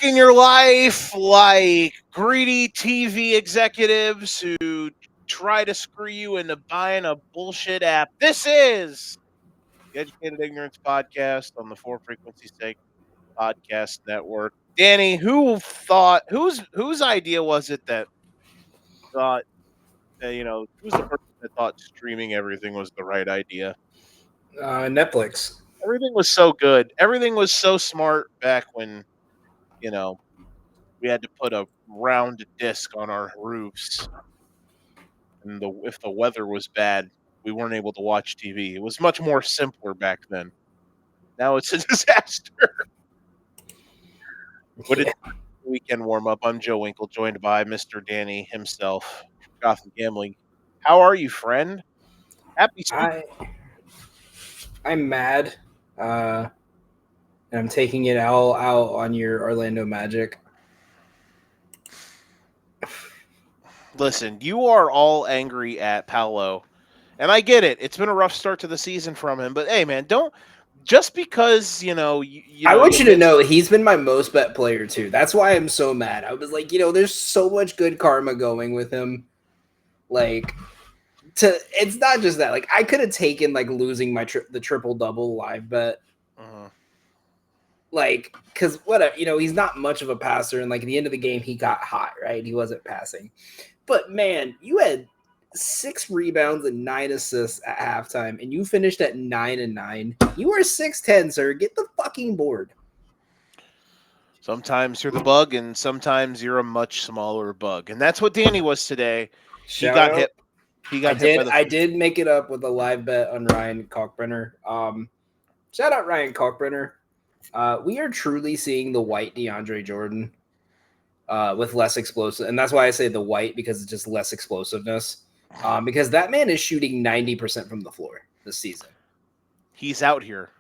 in your life like greedy TV executives who try to screw you into buying a bullshit app. This is the Educated Ignorance Podcast on the Four Frequency Sake Podcast Network. Danny, whose idea was it that thought who's the person that thought streaming everything was the right idea? Netflix. Everything was so good. Everything was so smart back when, you know, we had to put a round disc on our roofs, and if the weather was bad, we weren't able to watch TV. It was much more simpler back then. Now it's a disaster. What did weekend warm up? I'm Joe Winkle, joined by Mr. Danny himself, Gotham Gambling. How are you, friend? Happy. I'm mad, and I'm taking it all out on your Orlando Magic. Listen, you are all angry at Paolo, and I get it. It's been a rough start to the season from him, but hey, man, don't just because I want you to know he's been my most bet player too. That's why I'm so mad. I was like, there's so much good karma going with him. It's not just that. Like, I could have taken losing my the triple double live bet. Because whatever, he's not much of a passer, and at the end of the game he got hot, right? He wasn't passing. But man, you had 6 rebounds and 9 assists at halftime, and you finished at 9-9. You are 6'10", sir. Get the fucking board. Sometimes you're the bug, and sometimes you're a much smaller bug, and that's what Danny was today. He Shout got out. hit. He got hit. I did make it up with a live bet on Ryan Kalkbrenner. Shout out Ryan Kalkbrenner. We are truly seeing the white DeAndre Jordan. With less explosive, and that's why I say the white, because it's just less explosiveness. Because that man is shooting 90% from the floor this season. He's out here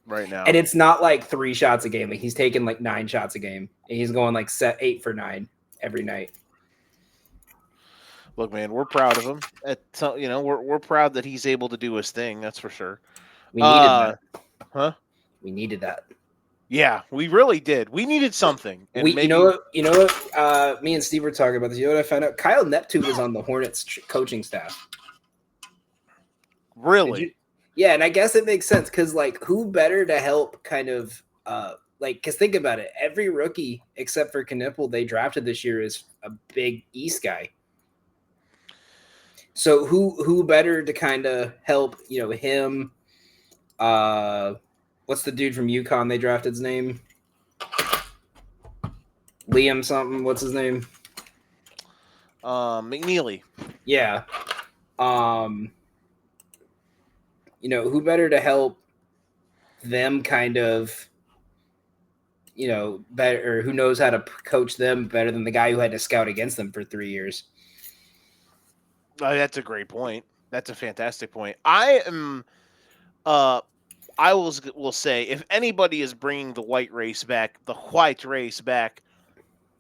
right now, and it's not 3 shots a game. He's taking 9 shots a game, and he's going set 8 for 9 every night. Look, man, we're proud of him. We're proud that he's able to do his thing. That's for sure. We needed that. Huh? We needed that. Yeah, we really did. We needed something. And you know what? Me and Steve were talking about this. You know what I found out? Kyle Neptune is on the Hornets coaching staff. Really? Yeah, and I guess it makes sense because who better to help kind of because think about it. Every rookie except for Knipple they drafted this year is a big East guy. So who better to kind of help him? What's the dude from UConn they drafted his name? Liam something. What's his name? McNeely. Yeah. Who better to help them kind of, better, or who knows how to coach them better than the guy who had to scout against them for 3 years? That's a great point. That's a fantastic point. I will say, if anybody is bringing the white race back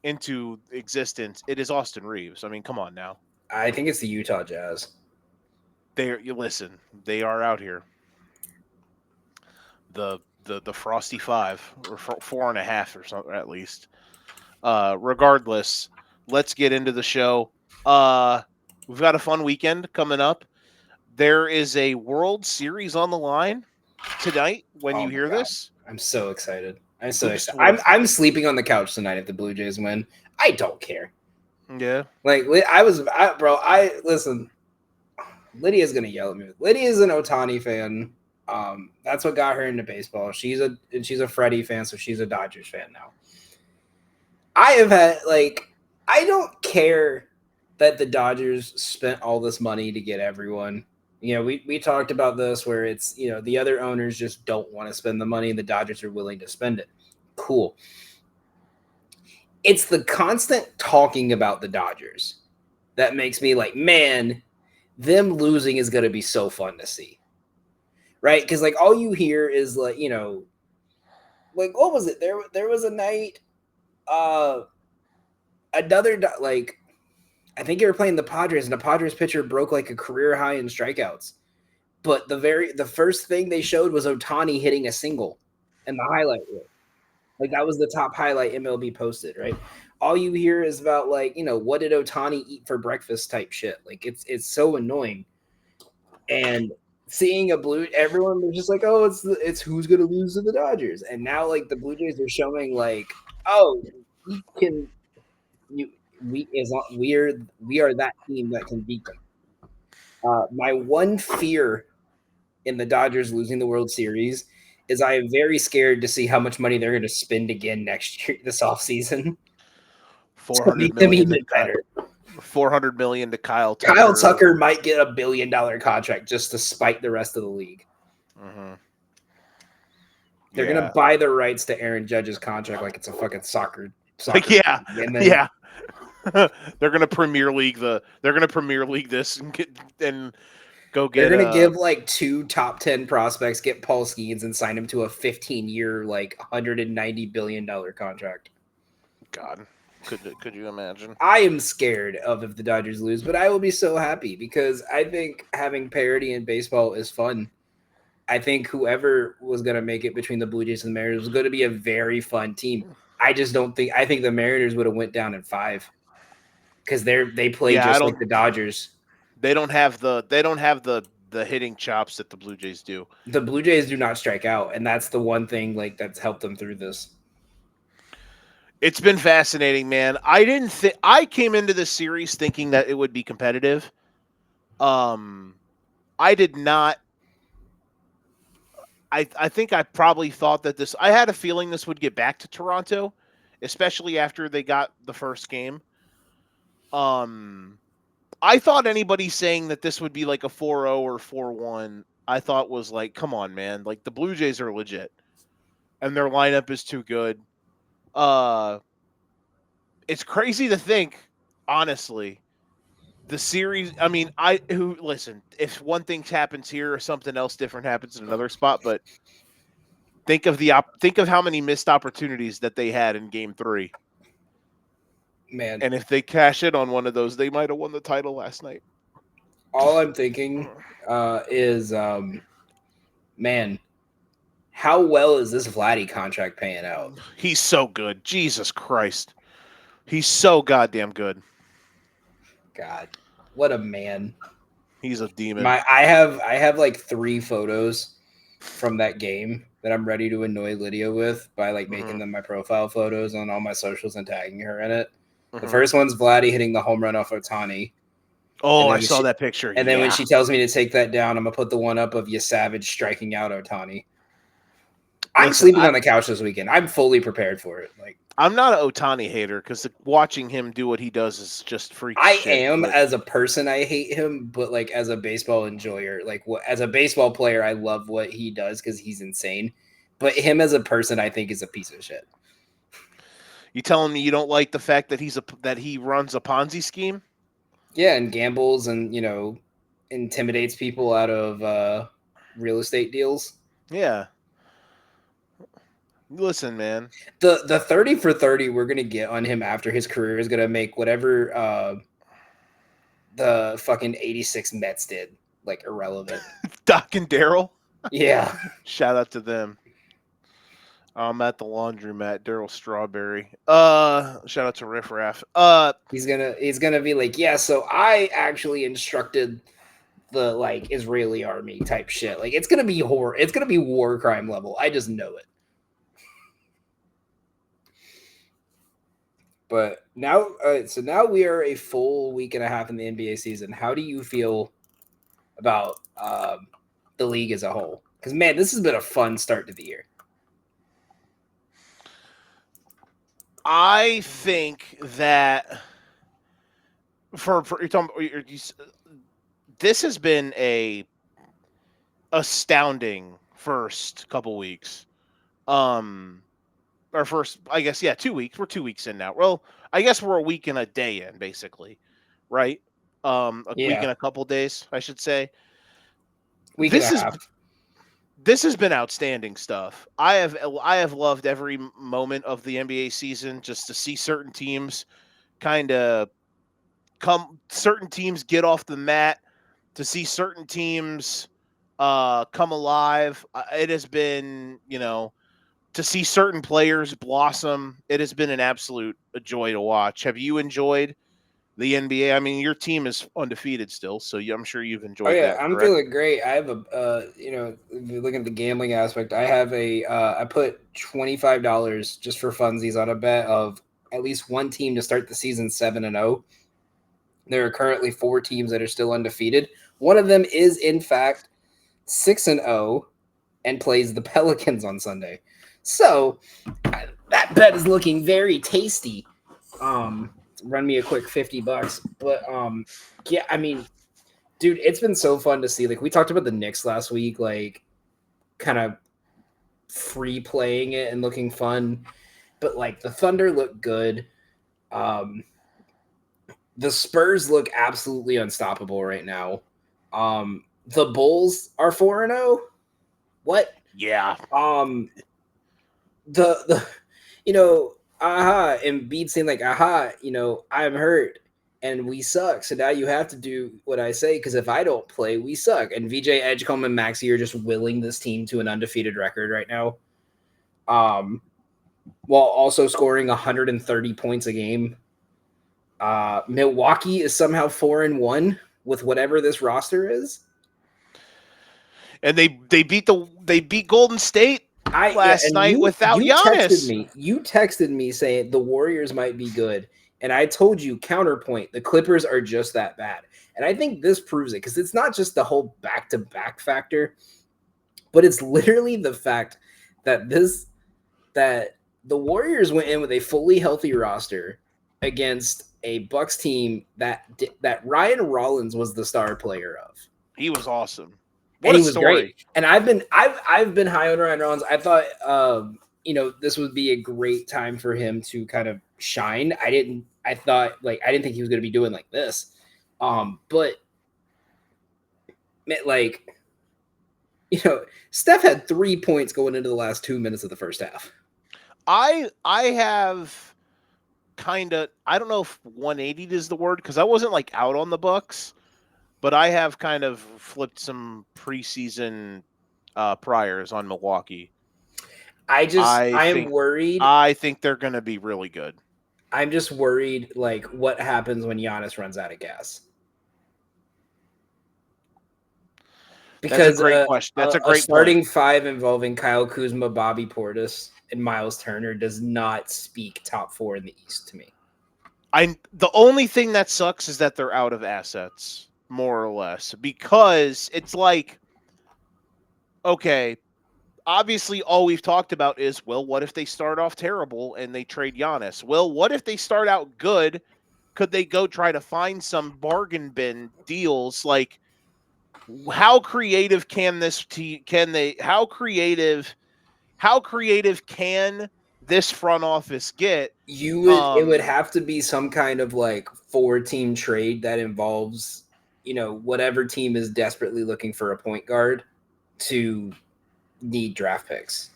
into existence, it is Austin Reeves. I mean, come on now. I think it's the Utah Jazz. Listen, they are out here. The Frosty 5 or 4.5 or something at least. Regardless, let's get into the show. We've got a fun weekend coming up. There is a World Series on the line tonight when you hear this. I'm so excited. I'm sleeping on the couch tonight if the Blue Jays win. I don't care. Yeah. Listen, Lydia's going to yell at me. Lydia's an Ohtani fan. That's what got her into baseball. She's a Freddie fan, so she's a Dodgers fan now. I don't care that the Dodgers spent all this money to get everyone. We talked about this where it's, the other owners just don't want to spend the money and the Dodgers are willing to spend it. Cool. It's the constant talking about the Dodgers that makes me man, them losing is going to be so fun to see. Right? Because all you hear is what was it? There was a night, I think you were playing the Padres, and the Padres pitcher broke a career high in strikeouts. But the first thing they showed was Ohtani hitting a single in the highlight reel. Like that was the top highlight MLB posted, right? All you hear is about like, what did Otani eat for breakfast type shit. Like it's so annoying. And seeing everyone was just like, oh, it's who's gonna lose to the Dodgers. And now like the Blue Jays are showing like, oh, we can you we are that team that can beat them. My one fear in the Dodgers losing the World Series is I am very scared to see how much money they're going to spend again next year, this offseason, Four to hundred make them million to even better. 400 million to Kyle Tucker. Kyle Tucker might get $1 billion contract just to spite the rest of the league. Mm-hmm. They're going to buy the rights to Aaron Judge's contract like it's a fucking soccer. Yeah, and then, yeah. They're gonna Premier League this and go get. They're gonna give like 2 top 10 prospects, get Paul Skeens, and sign him to a 15-year, like $190 billion contract. God, could you imagine? I am scared of if the Dodgers lose, but I will be so happy because I think having parity in baseball is fun. I think whoever was going to make it between the Blue Jays and the Mariners was going to be a very fun team. I just don't think. I think the Mariners would have went down in 5 because they play just like the Dodgers. They don't have the hitting chops that the Blue Jays do. The Blue Jays do not strike out, and that's the one thing like that's helped them through this. It's been fascinating, man. I came into this series thinking that it would be competitive. I did not. I think I probably thought that I had a feeling this would get back to Toronto, especially after they got the first game. I thought anybody saying that this would be like a 4-0 or 4-1, I thought was like, come on, man. Like the Blue Jays are legit. And their lineup is too good. It's crazy to think, honestly. The series, I mean, listen, if one thing happens here or something else different happens in another spot, but think of how many missed opportunities that they had in game 3. Man. And if they cash in on one of those, they might have won the title last night. All I'm thinking is, man, how well is this Vladdy contract paying out? He's so good. Jesus Christ. He's so goddamn good. God, what a man. He's a demon. I have like 3 photos from that game that I'm ready to annoy Lydia with by like making them my profile photos on all my socials and tagging her in it. The first one's Vladdy hitting the home run off Otani. Oh, I saw that picture. And then when she tells me to take that down, I'm going to put the one up of Savage striking out Otani. I'm sleeping on the couch this weekend. I'm fully prepared for it. Like I'm not an Otani hater because watching him do what he does is just freaky. As a person, I hate him, but like as a baseball enjoyer, like as a baseball player, I love what he does because he's insane. But him as a person, I think is a piece of shit. You telling me you don't like the fact that he runs a Ponzi scheme? Yeah, and gambles and intimidates people out of real estate deals. Yeah. Listen, man. The 30 for 30 we're gonna get on him after his career is gonna make whatever the fucking 86 Mets did like irrelevant. Doc and Daryl. Yeah. Shout out to them. I'm at the laundromat, Daryl Strawberry. Shout out to Riff Raff. He's gonna be like, yeah, so I actually instructed the like Israeli army type shit. Like it's gonna be horror. It's gonna be war crime level. I just know it. But now, so now we are a full week and a half in the NBA season. How do you feel about the league as a whole? Because man, this has been a fun start to the year. I think that for you're talking, this has been a astounding first couple weeks. Our first, I guess, 2 weeks. We're 2 weeks in now. Well, I guess we're a week and a day in, basically, right? Week and a couple days, I should say. Week and a half. This has been outstanding stuff. I have loved every moment of the NBA season just to see certain teams certain teams get off the mat, to see certain teams come alive. It has been, to see certain players blossom. It has been an absolute joy to watch. Have you enjoyed the NBA? I mean, your team is undefeated still, so I'm sure you've Oh enjoyed yeah, that, I'm correct? feeling great. I have if you look at the gambling aspect, I have I put $25 just for funsies on a bet of at least one team to start the season 7-0. There are currently 4 teams that are still undefeated. One of them is in fact 6-0 and plays the Pelicans on Sunday. So that bet is looking very tasty. Run me a quick $50, but yeah, I mean, dude, it's been so fun to see. Like we talked about the Knicks last week, like kind of free playing it and looking fun, but like the Thunder look good. Um, the Spurs look absolutely unstoppable right now. The Bulls are 4-0. What? Yeah. The Embiid saying like, I'm hurt and we suck. So now you have to do what I say because if I don't play, we suck. And VJ Edgecombe and Maxey are just willing this team to an undefeated record right now. While also scoring 130 points a game. Milwaukee is somehow 4-1 with whatever this roster is. And they beat Golden State last night without Giannis. You texted me saying the Warriors might be good, and I told you counterpoint. The Clippers are just that bad, and I think this proves it because it's not just the whole back-to-back factor, but it's literally the fact that the Warriors went in with a fully healthy roster against a Bucks team that Ryan Rollins was the star player of. He was awesome. What a story! Great. And I've been high on Ryan Rollins. I thought this would be a great time for him to kind of shine. I didn't think he was going to be doing like this. But like Steph had 3 points going into the last 2 minutes of the first half. I have kind of, I don't know if 180 is the word because I wasn't like out on the Bucks. But I have kind of flipped some preseason priors on Milwaukee. I am worried. I think they're going to be really good. I'm just worried, like, what happens when Giannis runs out of gas? Because that's a great question. That's a great starting point. 5 involving Kyle Kuzma, Bobby Portis, and Miles Turner does not speak top 4 in the East to me. The only thing that sucks is that they're out of assets. More or less, because it's like, okay, obviously all we've talked about is, well, what if they start off terrible and they trade Giannis? Well, what if they start out good? Could they go try to find some bargain bin deals? Like, how creative can this how creative can this front office get? It would have to be some kind of like 4-team trade that involves whatever team is desperately looking for a point guard to need draft picks.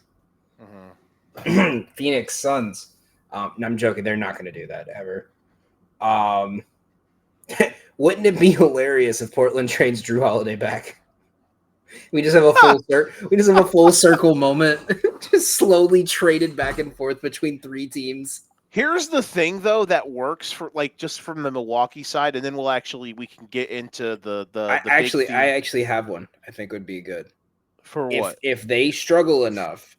Mm-hmm. Phoenix Suns. I'm joking. They're not going to do that ever. Wouldn't it be hilarious if Portland trades Drew Holiday back? We just have a full circle moment, just slowly traded back and forth between 3 teams. Here's the thing, though, that works for like just from the Milwaukee side, and then we can get into the I actually have one. I think would be good for what if they struggle enough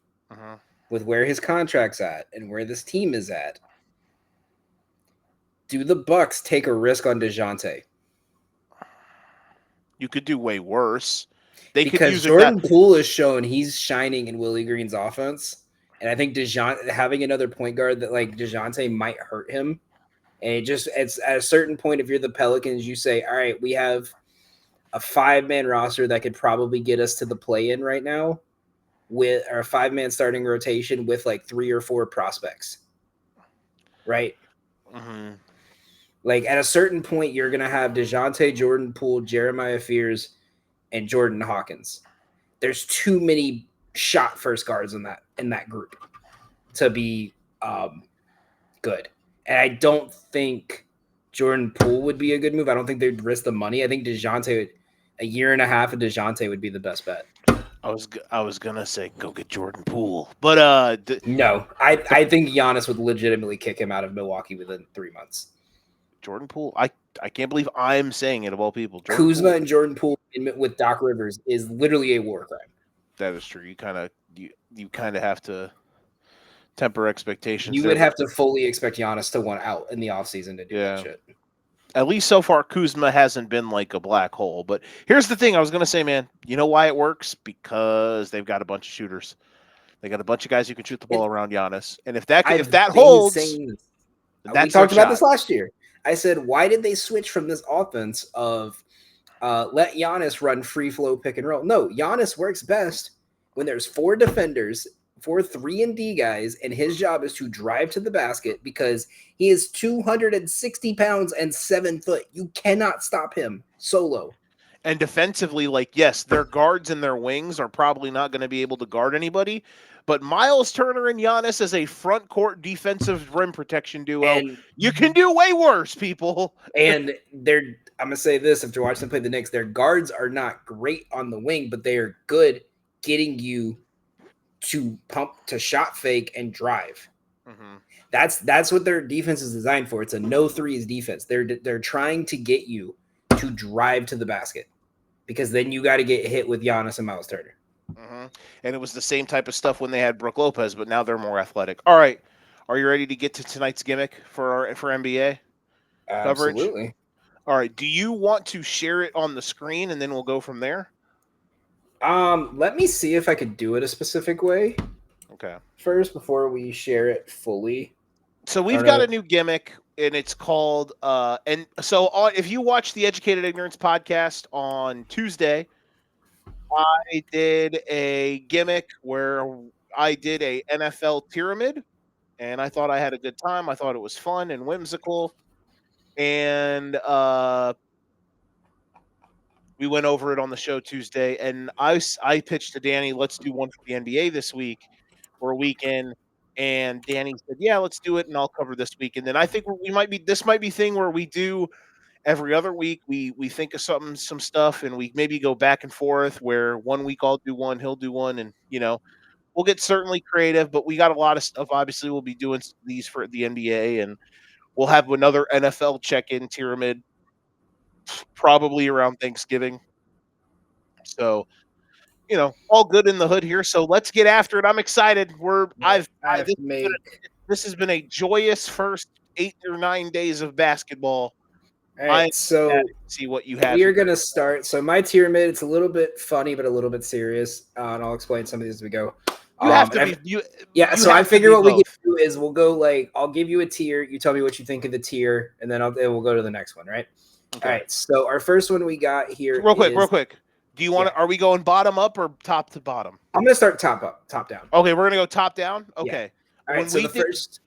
with where his contract's at and where this team is at. Do the Bucks take a risk on DeJounte? You could do way worse. Because Jordan Poole has shown he's shining in Willie Green's offense. And I think having another point guard that like DeJounte might hurt him. And it's at a certain point, if you're the Pelicans, you say, all right, we have a 5-man roster that could probably get us to the play-in right now with our 5-man starting rotation with like 3 or 4 prospects. Right? Mm-hmm. Like at a certain point, you're going to have DeJounte, Jordan Poole, Jeremiah Fears, and Jordan Hawkins. There's too many shot first guards in that group to be good. And I don't think Jordan Poole would be a good move. I don't think they'd risk the money. I think DeJounte, a year and a half of DeJounte would be the best bet. I was gonna say go get Jordan Poole, but No, I think Giannis would legitimately kick him out of Milwaukee within 3 months. Jordan Poole. I can't believe I'm saying it of all people. Jordan Kuzma Poole. and Jordan Poole with Doc Rivers is literally a war crime. That is true. You kind of have to temper expectations You there. would have to fully expect Giannis to want out in the offseason to do that Yeah. shit. At least so far, Kuzma hasn't been like a black hole. But here's the thing: I was gonna say, man, you know why it works? Because they've got a bunch of shooters. They got a bunch of guys who can shoot the ball And around Giannis, and if that I've been holds, saying this. We that's their talked about this shot. last year. I said, why did they switch from this offense of let Giannis run free flow pick and roll? No, Giannis works best when there's 4 defenders, 4 3-and-D guys, and his job is to drive to the basket because he is 260 pounds and 7 foot. You cannot stop him solo. And defensively, like, yes, their guards and their wings are probably not going to be able to guard anybody. But Miles Turner and Giannis as a front court defensive rim protection duo, And you can do way worse, people. And I'm gonna say this after watching them play the Knicks, their guards are not great on the wing, but they are good getting you to pump to shot fake and drive. Mm-hmm. That's what their defense is designed for. It's a no threes defense. They're trying to get you to drive to the basket because then you got to get hit with Giannis and Miles Turner. Mm-hmm. And it was the same type of stuff when they had Brook Lopez, but now they're more athletic. All right, are you ready to get to tonight's gimmick for NBA coverage? Absolutely. All right, do you want to share it on the screen and then we'll go from there? Let me see if I could do it a specific way. Okay. First, before we share it fully. So we've got a new gimmick, and it's called if you watch the Educated Ignorance podcast on Tuesday, I did a gimmick where I did a NFL pyramid, and I thought I had a good time. I thought it was fun and whimsical, and we went over it on the show Tuesday, and I pitched to Danny, let's do one for the NBA this week for a weekend. And Danny said, "Yeah, let's do it, and I'll cover this week." And then I think this might be thing where we do every other week. We think of some stuff, and we maybe go back and forth. Where one week I'll do one, he'll do one, and we'll get certainly creative. But we got a lot of stuff. Obviously, we'll be doing these for the NBA, and we'll have another NFL check-in pyramid probably around Thanksgiving. So all good in the hood here. So let's get after it. I'm excited. This has been a joyous first 8 or 9 days of basketball. All right, so see what you have. We are going to start. So my pyramid, it's a little bit funny, but a little bit serious, and I'll explain some of these as we go. You have to be. So I figure what we can do is we'll go I'll give you a tier. You tell me what you think of the tier, and then we'll go to the next one, right? Okay. All right. So our first one we got here. Real quick. Do you want to? Are we going bottom up or top to bottom? I'm going to start top up, top down. Okay, we're going to go top down. Okay. Yeah. All right.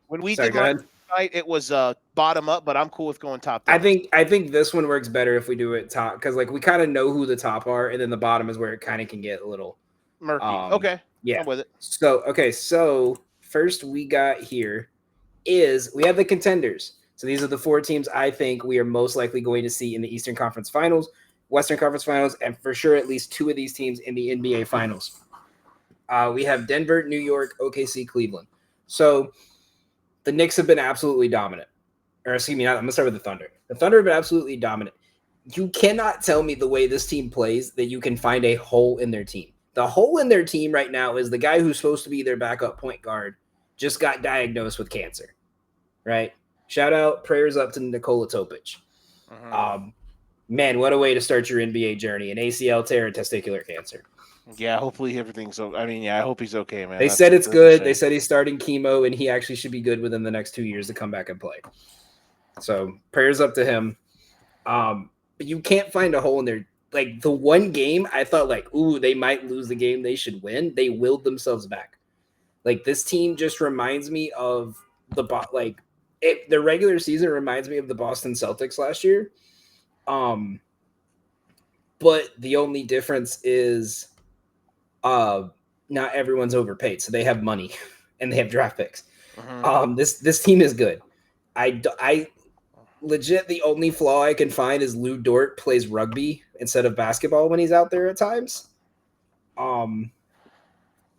When we did last night, it was bottom up, but I'm cool with going top down. I think this one works better if we do it top because we kind of know who the top are, and then the bottom is where it kind of can get a little murky. Okay. Yeah. I'm with it. So first we got here is we have the contenders. So these are the 4 teams I think we are most likely going to see in the Eastern Conference Finals, Western Conference Finals, and for sure at least 2 of these teams in the NBA Finals. We have Denver, New York, OKC, Cleveland. So the Knicks have been absolutely dominant. Or excuse me, I'm going to start with the Thunder. The Thunder have been absolutely dominant. You cannot tell me the way this team plays that you can find a hole in their team. The hole in their team right now is the guy who's supposed to be their backup point guard just got diagnosed with cancer, right? Shout out, prayers up to Nikola Topic. Man, what a way to start your NBA journey, an ACL tear and testicular cancer. Yeah, hopefully everything's okay. I mean, yeah, I hope he's okay, man. They said it's good. They said he's starting chemo, and he actually should be good within the next 2 years to come back and play. So prayers up to him. But you can't find a hole in there. The one game, I thought they might lose the game they should win. They willed themselves back. This team just reminds me of the regular season reminds me of the Boston Celtics last year. But the only difference is not everyone's overpaid, so they have money and they have draft picks. This team is good. I legit the only flaw I can find is Lou Dort plays rugby instead of basketball when he's out there at times. Um,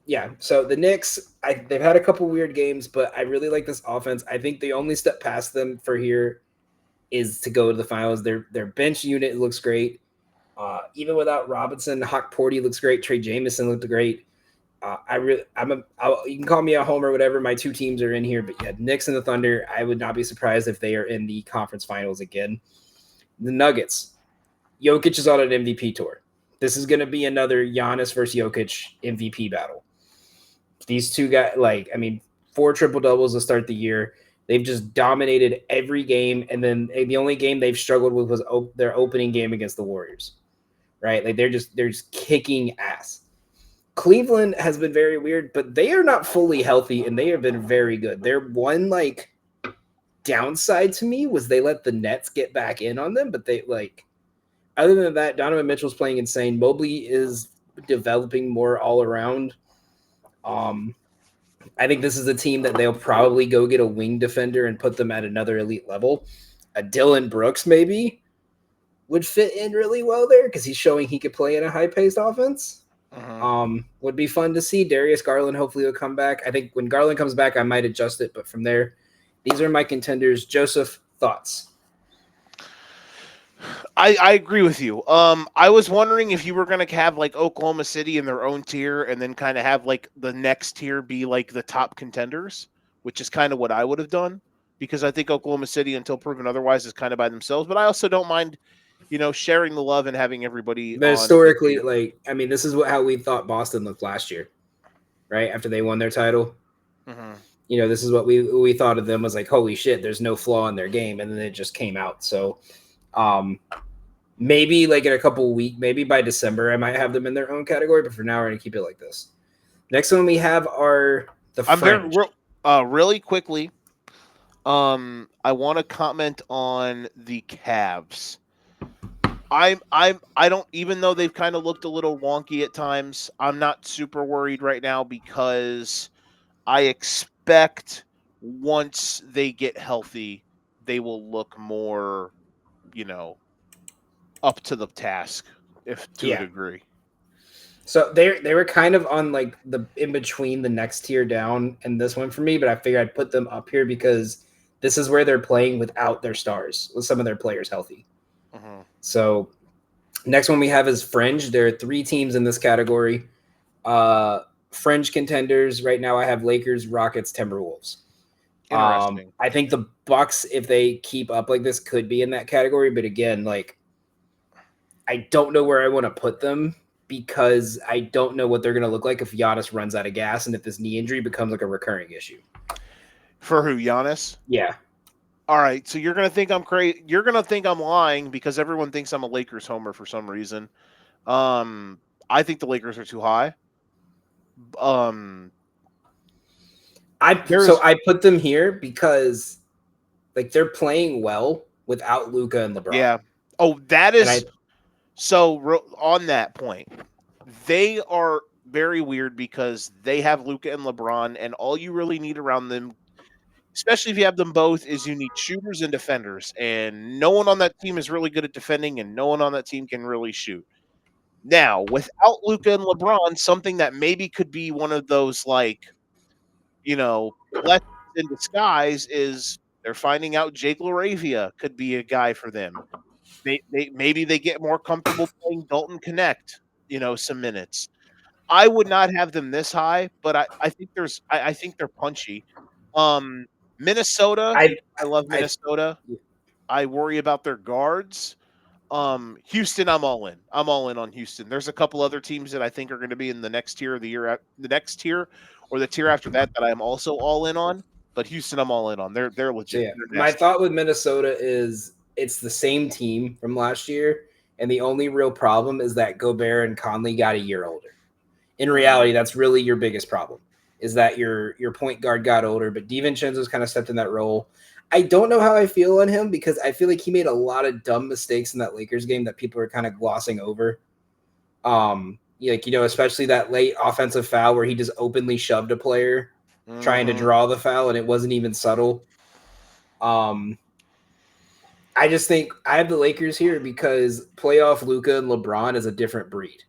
yeah. So the Knicks, they've had a couple weird games, but I really like this offense. I think the only step past them for here is to go to the finals. Their bench unit looks great. Even without Robinson, Hawk Porty looks great. Trey Jamison looked great. You can call me a homer, whatever. My two teams are in here, but yeah, Knicks and the Thunder. I would not be surprised if they are in the conference finals again. The Nuggets, Jokic is on an MVP tour. This is going to be another Giannis versus Jokic MVP battle. These two guys, four triple doubles to start the year. They've just dominated every game, and then the only game they've struggled with was their opening game against the Warriors. Right, like they're just kicking ass. Cleveland has been very weird, but they are not fully healthy, and they have been very good. Their one downside to me was they let the Nets get back in on them, but they other than that, Donovan Mitchell's playing insane. Mobley is developing more all around. I think this is a team that they'll probably go get a wing defender and put them at another elite level. A Dylan Brooks maybe would fit in really well there because he's showing he could play in a high-paced offense. Would be fun to see. Darius Garland hopefully will come back. I think when Garland comes back, I might adjust it, but from there, these are my contenders. Joseph, thoughts? I agree with you. I was wondering if you were going to have Oklahoma City in their own tier and then kind of have the next tier be the top contenders, which is kind of what I would have done because I think Oklahoma City, until proven otherwise, is kind of by themselves. But I also don't mind, sharing the love and having everybody But on. historically, this is how we thought Boston looked last year, right? After they won their title. Mm-hmm. This is what we thought of them was holy shit, there's no flaw in their game, and then it just came out. So maybe in a couple weeks, maybe by December I might have them in their own category, but for now we're gonna keep it like this. Next one we have are the French. Really quickly, I want to comment on the Cavs. I don't, even though they've kind of looked a little wonky at times, I'm not super worried right now because I expect once they get healthy, they will look more, up to the task, if to a Yeah. degree. So they were kind of on the in between the next tier down and this one for me, but I figured I'd put them up here because this is where they're playing without their stars, with some of their players healthy. Mm-hmm. So next one we have is Fringe. There are three teams in this category. Fringe contenders right now I have Lakers, Rockets, Timberwolves. Interesting. I think the Bucks, if they keep up like this, could be in that category, but again, I don't know where I want to put them because I don't know what they're going to look like if Giannis runs out of gas and if this knee injury becomes a recurring issue. For who, Giannis? Yeah. All right, so you're gonna think I'm crazy. You're gonna think I'm lying because everyone thinks I'm a Lakers homer for some reason. I think the Lakers are too high. I There's put them here because they're playing well without Luka and LeBron. Yeah. Oh, that And is so. On that point, they are very weird because they have Luka and LeBron, and all you really need around them, especially if you have them both, is you need shooters and defenders. And no one on that team is really good at defending, and no one on that team can really shoot. Now, without Luka and LeBron, something that maybe could be one of those blessings in disguise is they're finding out Jake LaRavia could be a guy for them. Maybe they get more comfortable playing Dalton Connect, some minutes. I would not have them this high, but I think I think they're punchy. Minnesota, I I love I Minnesota. I worry about their guards. Houston, I'm all in. I'm all in on Houston. There's a couple other teams that I think are going to be in the next tier, the next tier, or the tier after that I am also all in on. But Houston, I'm all in on. They're legit. yeah. They're My nasty. thought with Minnesota is it's the same team from last year, and the only real problem is that Gobert and Conley got a year older. In reality, that's really your biggest problem, is that your point guard got older, but DiVincenzo's kind of stepped in that role. I don't know how I feel on him because I feel like he made a lot of dumb mistakes in that Lakers game that people are kind of glossing over. Especially that late offensive foul where he just openly shoved a player trying to draw the foul and it wasn't even subtle. I just think I have the Lakers here because playoff Luka and LeBron is a different breed.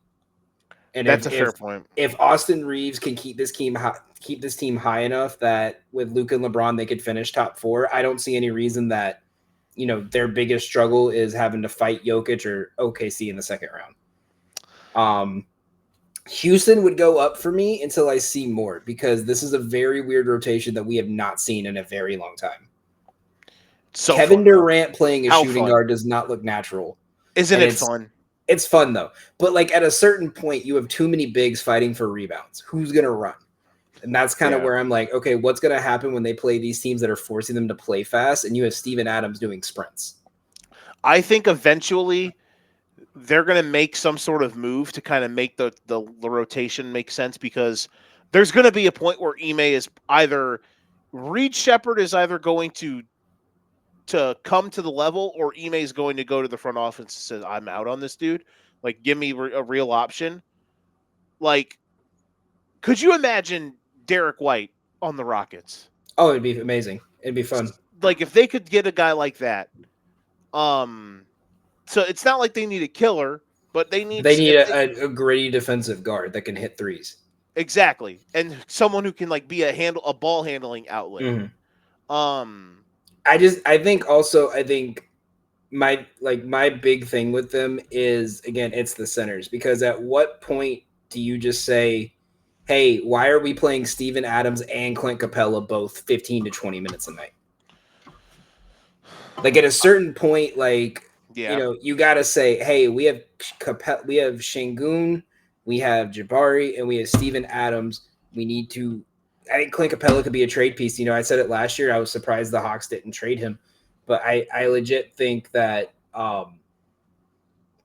And That's a fair point. if Austin Reeves can keep this team high enough that with Luka and LeBron they could finish top 4, I don't see any reason that their biggest struggle is having to fight Jokic or OKC in the second round. Houston would go up for me until I see more, because this is a very weird rotation that we have not seen in a very long time. So Kevin fun, Durant playing a How shooting fun? guard does not look natural. Isn't And it fun? It's fun though. But like at a certain point, you have too many bigs fighting for rebounds. Who's gonna run? And that's kind of where I'm like, okay, what's gonna happen when they play these teams that are forcing them to play fast, and you have Steven Adams doing sprints? I think eventually they're going to make some sort of move to kind of make the rotation make sense, because there's going to be a point where Ime is either Reed Shepherd is either going to come to the level, or Ime is going to go to the front office and says, I'm out on this dude. Like, give me a real option. Like, could you imagine Derek White on the Rockets? Oh, it'd be amazing. It'd be fun. Like, if they could get a guy like that, so it's not like they need a killer, but they need a gritty defensive guard that can hit threes. Exactly, and someone who can like be a ball handling outlet. Mm-hmm. I think my big thing with them is, again, it's the centers, because at what point do you just say, hey, why are we playing Steven Adams and Clint Capella both 15 to 20 minutes a night? Like at a certain point, you got to say, hey, we have Şengün, we have Jabari, and we have Steven Adams. We need to. I think Clint Capella could be a trade piece. I said it last year. I was surprised the Hawks didn't trade him, but I legit think that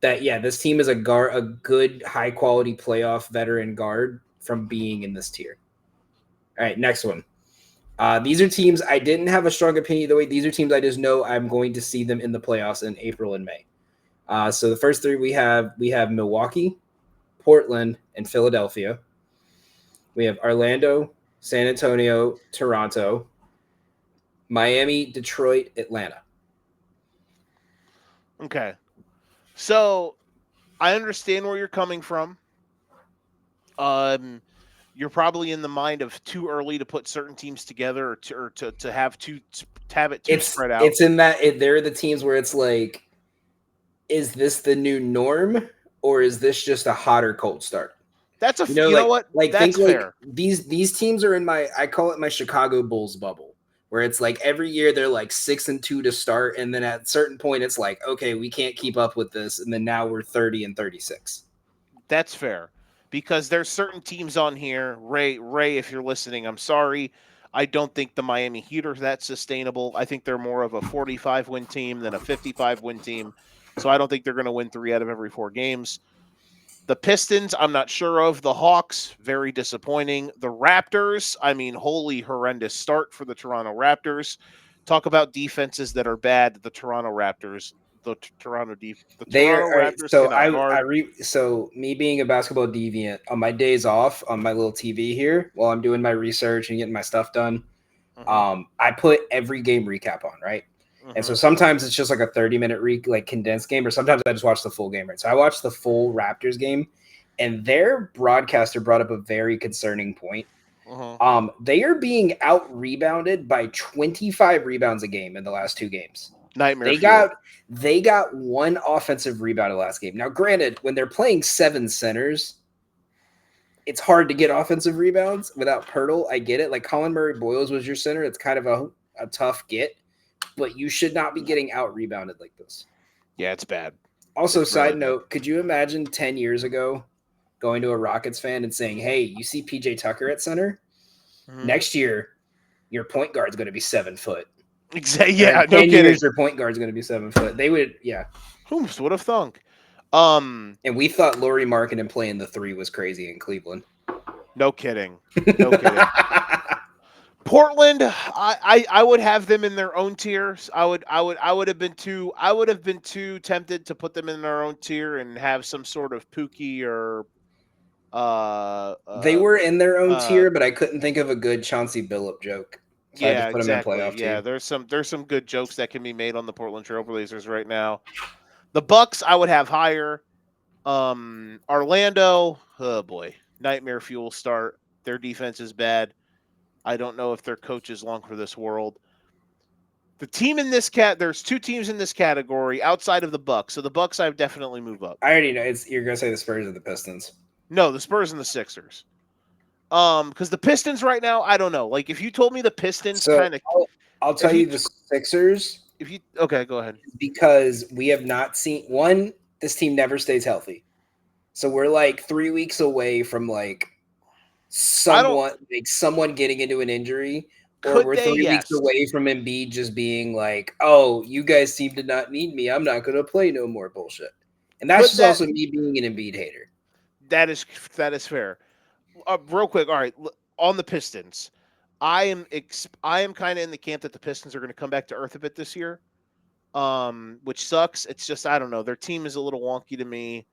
this team is a good high quality playoff veteran guard from being in this tier. All right, next one. These are teams I didn't have a strong opinion the way. These are teams I just know I'm going to see them in the playoffs in April and May. So the first three we have Milwaukee, Portland, and Philadelphia. We have Orlando, San Antonio, Toronto, Miami, Detroit, Atlanta. Okay. So I understand where you're coming from. You're probably in the mind of too early to put certain teams together, or to have it too spread out. It's in that they're the teams where it's like, is this the new norm, or is this just a hot or cold start? That's you know what? That's fair. These teams are in I call it my Chicago Bulls bubble, where it's like every year they're like 6-2 to start, and then at a certain point it's like, okay, we can't keep up with this, and then now we're 30-36. That's fair, because there's certain teams on here. Ray, if you're listening, I'm sorry. I don't think the Miami Heat are that sustainable. I think they're more of a 45 win team than a 55 win team. So I don't think they're going to win 3 out of every 4 games. The Pistons, I'm not sure of. The Hawks, very disappointing. The Raptors, holy horrendous start for the Toronto Raptors. Talk about defenses that are bad. The Toronto Raptors, Raptors cannot guard. So me being a basketball deviant, on my days off on my little TV here, while I'm doing my research and getting my stuff done, I put every game recap on, right? And so sometimes it's just like a 30-minute condensed game, or sometimes I just watch the full game, right? So I watched the full Raptors game, and their broadcaster brought up a very concerning point. They are being out-rebounded by 25 rebounds a game in the last 2 games. Nightmare. They got 1 offensive rebound in the last game. Now, granted, when they're playing 7 centers, it's hard to get offensive rebounds without Pirtle. I get it. Like Colin Murray-Boyles was your center. It's kind of a tough get. But you should not be getting out-rebounded like this. Yeah, it's bad. Also, side note, could you imagine 10 years ago going to a Rockets fan and saying, hey, you see PJ Tucker at center? Next year, your point guard's going to be 7 foot. Exactly. Yeah, no 10 kidding. years, your point guard's going to be 7 foot. They would, yeah. Who would have thunk? And we thought Lauri Markkanen playing the 3 was crazy in Cleveland. No kidding. No kidding. Portland, I would have them in their own tiers. I would have been too tempted to put them in their own tier and have some sort of Pookie or they were in their own tier, but I couldn't think of a good Chauncey Billups joke. So yeah, exactly. Yeah, there's some good jokes that can be made on the Portland Trailblazers right now. The Bucks I would have higher. Orlando, Oh boy, nightmare fuel start. Their defense is bad. I don't know if their coach is long for this world. The team in this there's two teams in this category outside of the Bucks. So the Bucks I've definitely move up. I already know you're gonna say the Spurs or the Pistons. No, the Spurs and the Sixers. Because the Pistons right now, I don't know. Like if you told me the Pistons So kind of, I'll tell you the Sixers. If you okay, go ahead. Because we have not seen one. This team never stays healthy, so we're like 3 weeks away from like someone getting into an injury, or Could we're they? 3 weeks Yes. away from Embiid just being like, "Oh, you guys seem to not need me. I'm not going to play no more bullshit." And that's just also me being an Embiid hater. That is fair. Real quick, all right. On the Pistons, I am kind of in the camp that the Pistons are going to come back to earth a bit this year, which sucks. It's just I don't know. Their team is a little wonky to me.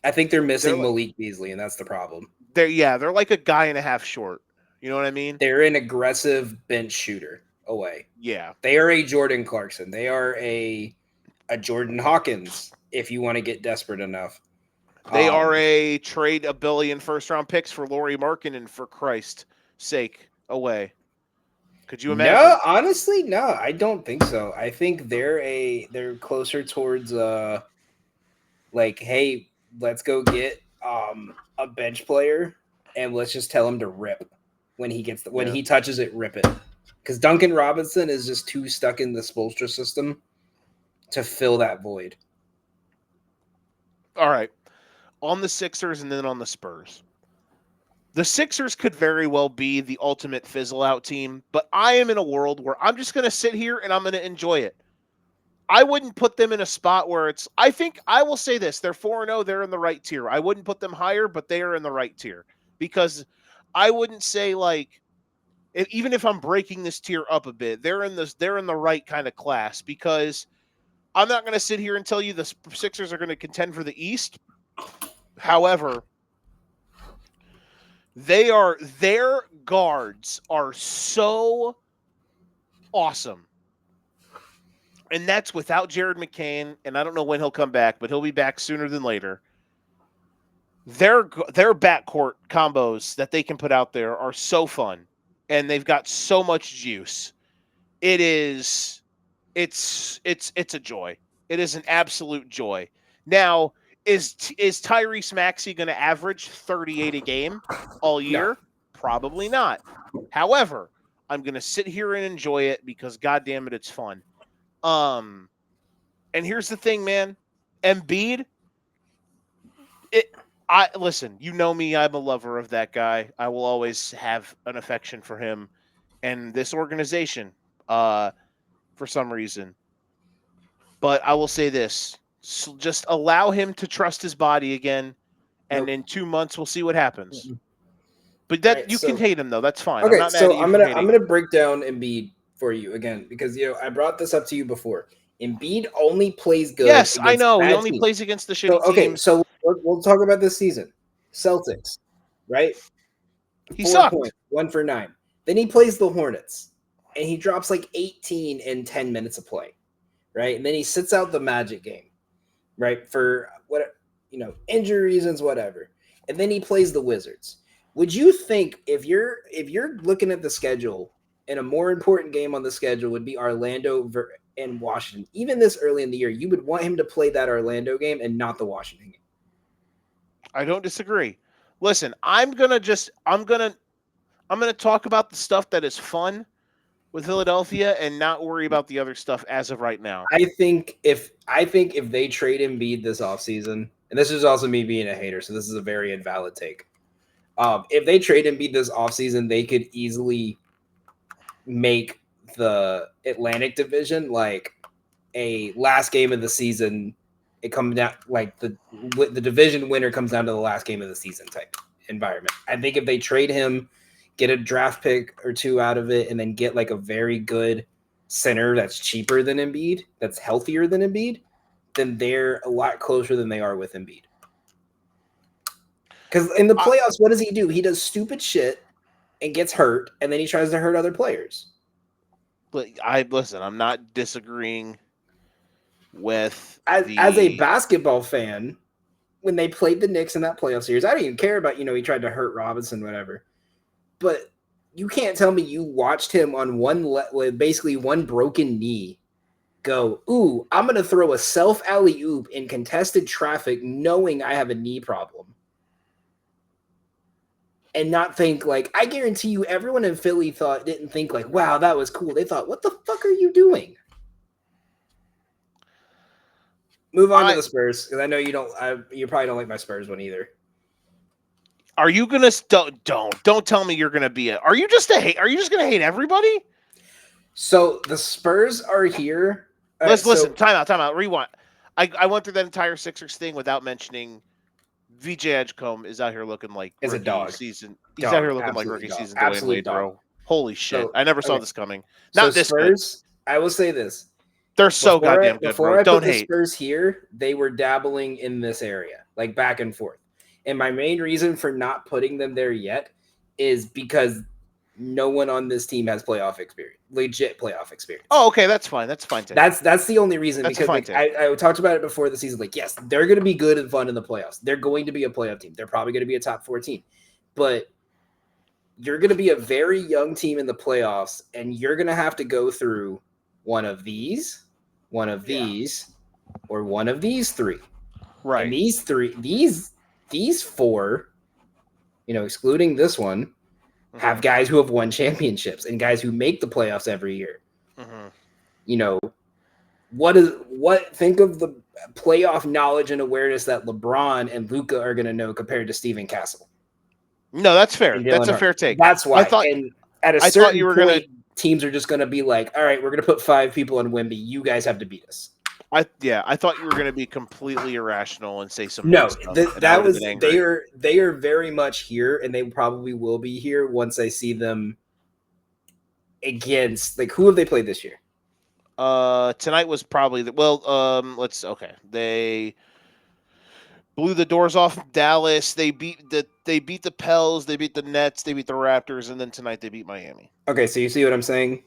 I think they're missing Malik Beasley, and that's the problem. They're like a guy and a half short. You know what I mean? They're an aggressive bench shooter away. Yeah. They are a Jordan Clarkson. They are a Jordan Hawkins, if you want to get desperate enough. They are a trade $1 billion first-round picks for Lauri Markkanen, for Christ's sake, away. Could you imagine? No, honestly, no, I don't think so. I think they're closer towards like, hey, let's go get a bench player and let's just tell him to rip when he gets when he touches it, rip it. Because Duncan Robinson is just too stuck in the Spoelstra system to fill that void. All right. On the Sixers and then on the Spurs. The Sixers could very well be the ultimate fizzle-out team, but I am in a world where I'm just going to sit here and I'm going to enjoy it. I wouldn't put them in a spot where it's – I think I will say this. They're 4-0. They're in the right tier. I wouldn't put them higher, but they are in the right tier because I wouldn't say like – even if I'm breaking this tier up a bit, they're in the right kind of class because I'm not going to sit here and tell you the Sixers are going to contend for the East. However, their guards are so awesome. And that's without Jared McCain, and I don't know when he'll come back, but he'll be back sooner than later. Their backcourt combos that they can put out there are so fun, and they've got so much juice. It's a joy. It is an absolute joy. Now, is Tyrese Maxey going to average 38 a game all year? No. Probably not. However, I'm going to sit here and enjoy it because, goddamn it, it's fun. And here's the thing, man. Embiid, listen, you know me, I'm a lover of that guy. I will always have an affection for him and this organization for some reason. But I will say this. So just allow him to trust his body again, and in 2 months we'll see what happens. But that can hate him though. That's fine. Okay, I'm not mad at you I'm gonna break down Embiid for you again because I brought this up to you before. Embiid only plays good. Yes, I know. He only plays against the shitty teams. So we'll talk about this season. Celtics, right? He sucked. 1 for 9. Then he plays the Hornets, and he drops like 18 in 10 minutes of play, right? And then he sits out the Magic game, right? For injury reasons, whatever. And then he plays the Wizards. Would you think if you're looking at the schedule and a more important game on the schedule would be Orlando and Washington, even this early in the year, you would want him to play that Orlando game and not the Washington game? I don't disagree. Listen, I'm gonna talk about the stuff that is fun with Philadelphia and not worry about the other stuff as of right now. I think if they trade Embiid this offseason, and this is also me being a hater, so this is a very invalid take. If they trade Embiid this offseason, they could easily make the Atlantic Division like a last game of the season. It comes down like the division winner comes down to the last game of the season type environment. I think if they trade him, get a draft pick or two out of it, and then get like a very good center that's cheaper than Embiid, that's healthier than Embiid, then they're a lot closer than they are with Embiid. Because in the playoffs, what does he do? He does stupid shit and gets hurt, and then he tries to hurt other players. But I'm not disagreeing with as a basketball fan. when they played the Knicks in that playoff series, I don't even care about, he tried to hurt Robinson, whatever. But you can't tell me you watched him on basically one broken knee go, ooh, I'm going to throw a self alley-oop in contested traffic knowing I have a knee problem. And not think, I guarantee you everyone in Philly didn't think, wow, that was cool. They thought, what the fuck are you doing? Move on to the Spurs, because I know you probably don't like my Spurs one either. Are you gonna don't tell me you're gonna be are you just gonna hate everybody? So the Spurs are here. Listen, time out, rewind. I went through that entire Sixers thing without mentioning VJ Edgecombe is out here looking like is a dog. Season. He's dog, out here looking like rookie dog. season Dwayne Wade, bro. Holy shit! I never saw this coming. Not this Spurs. good. I will say this: they're so goddamn good, bro. Before I don't put hate. the Spurs here, they were dabbling in this area, back and forth. And my main reason for not putting them there yet is because no one on this team has legit playoff experience. Oh, okay, that's fine. That's fine. Too. That's the only reason. That's because I talked about it before the season. Yes, they're going to be good and fun in the playoffs. They're going to be a playoff team. They're probably going to be a top 4 team. But you're going to be a very young team in the playoffs, and you're going to have to go through one of these, or one of these 3. Right. And these 4, excluding this one, have guys who have won championships and guys who make the playoffs every year. Mm-hmm. Think of the playoff knowledge and awareness that LeBron and Luka are going to know compared to Stephen Castle. No, that's fair. That's a fair take. That's why. And at a certain point, teams are just going to be like, all right, we're going to put 5 people on Wemby. You guys have to beat us. I thought you were going to be completely irrational and say some they are very much here, and they probably will be here once I see them against who have they played this year? Tonight was probably they blew the doors off Dallas. They beat the Pels, they beat the Nets, they beat the Raptors, and then tonight they beat Miami. Okay, so you see what I'm saying?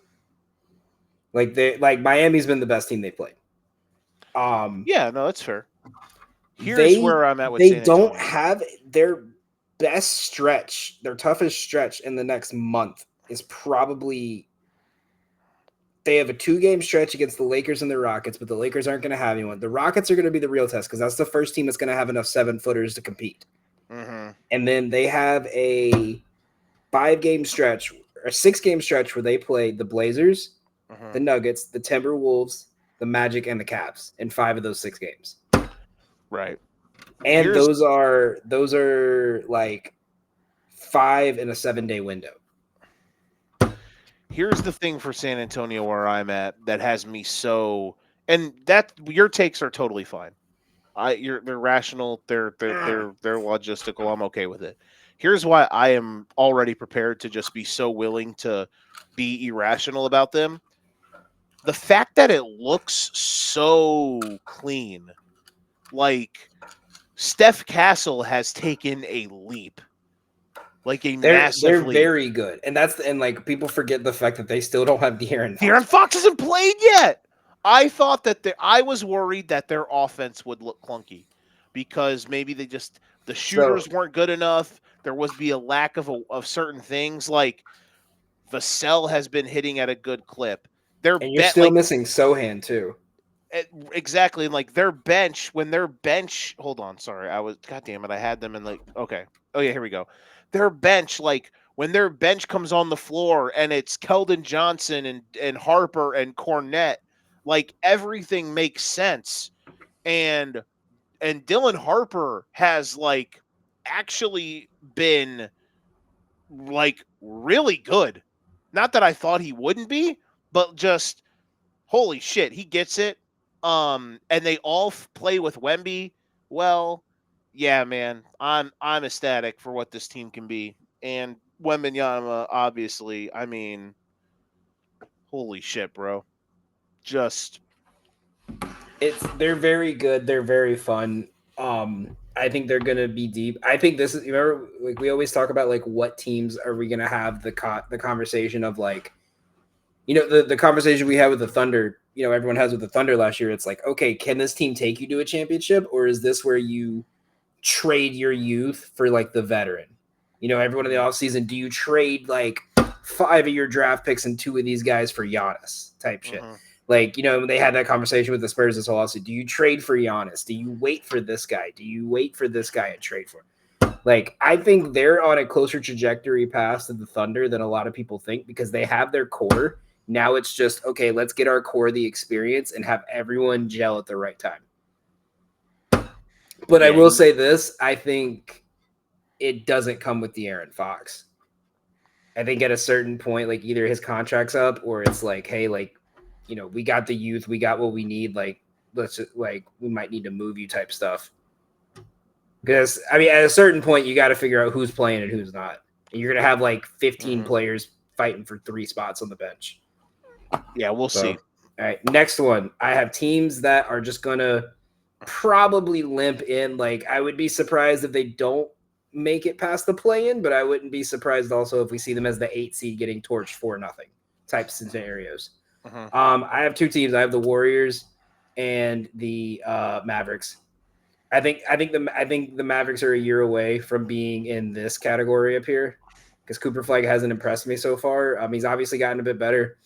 Miami's been the best team they played. Yeah, no, that's fair. Here's where I'm at with San Antonio. Don't have their best stretch, their toughest stretch in the next month is probably they have a 2-game stretch against the Lakers and the Rockets, but the Lakers aren't going to have anyone. The Rockets are going to be the real test because that's the first team that's going to have enough 7-footers to compete. Mm-hmm. And then they have a 5-game stretch or 6-game stretch where they play the Blazers, the Nuggets, the Timberwolves, the Magic, and the Cavs in 5 of those 6 games. Right. And those are 5 in a 7-day window. Here's the thing for San Antonio where I'm at that has me so, and that your takes are totally fine. They're rational. They're logistical. I'm okay with it. Here's why I am already prepared to just be so willing to be irrational about them. The fact that it looks so clean, Steph Castle has taken a leap. Massive they're leap. Very good. And people forget the fact that they still don't have De'Aaron Fox. De'Aaron Fox hasn't played yet. I thought that I was worried that their offense would look clunky because maybe the shooters weren't good enough. There was a lack of certain things. Vassell has been hitting at a good clip. And you're still missing Sohan too. Exactly. And their bench, hold on, sorry. God damn it. I had them in okay. Oh yeah, here we go. Their bench, when their bench comes on the floor and it's Keldon Johnson and Harper and Cornette, everything makes sense. And Dylan Harper has actually been really good. Not that I thought he wouldn't be, but just holy shit, he gets it. And they all play with Wemby. Well, yeah, man, I'm ecstatic for what this team can be. And Wembanyama, obviously, I mean, holy shit, bro. They're very good. They're very fun. I think they're gonna be deep. I think this is, remember, we always talk about what teams are we gonna have the conversation of the conversation we had with the Thunder. Everyone has with the Thunder last year. It's okay, can this team take you to a championship, or is this where you trade your youth for like the veteran? You know, everyone in the offseason, do you trade like 5 of your draft picks and 2 of these guys for Giannis type shit? Mm-hmm. Like, you know, they had that conversation with the Spurs this whole offseason. Do you trade for Giannis? Do you wait for this guy? Do you wait for this guy and trade for him? Like, I think they're on a closer trajectory past the Thunder than a lot of people think because they have their core. Now it's just, okay, let's get our core the experience and have everyone gel at the right time. But I will say this, I think it doesn't come with De'Aaron Fox. I think at a certain point, like either his contract's up or it's like, hey, like, you know, we got the youth, we got what we need. Like, let's just, like, we might need to move you type stuff. Because I mean, at a certain point, you got to figure out who's playing and who's not. And you're gonna have like 15 players fighting for 3 spots on the bench. Yeah, we'll see. All right, next one. I have teams that are just gonna probably limp in. Like, I would be surprised if they don't make it past the play-in, but I wouldn't be surprised also if we see them as the 8 seed getting torched 4-0 type scenarios. I have 2 teams. I have the Warriors and the Mavericks. I think the Mavericks are a year away from being in this category up here because Cooper Flag hasn't impressed me so far. He's obviously gotten a bit better,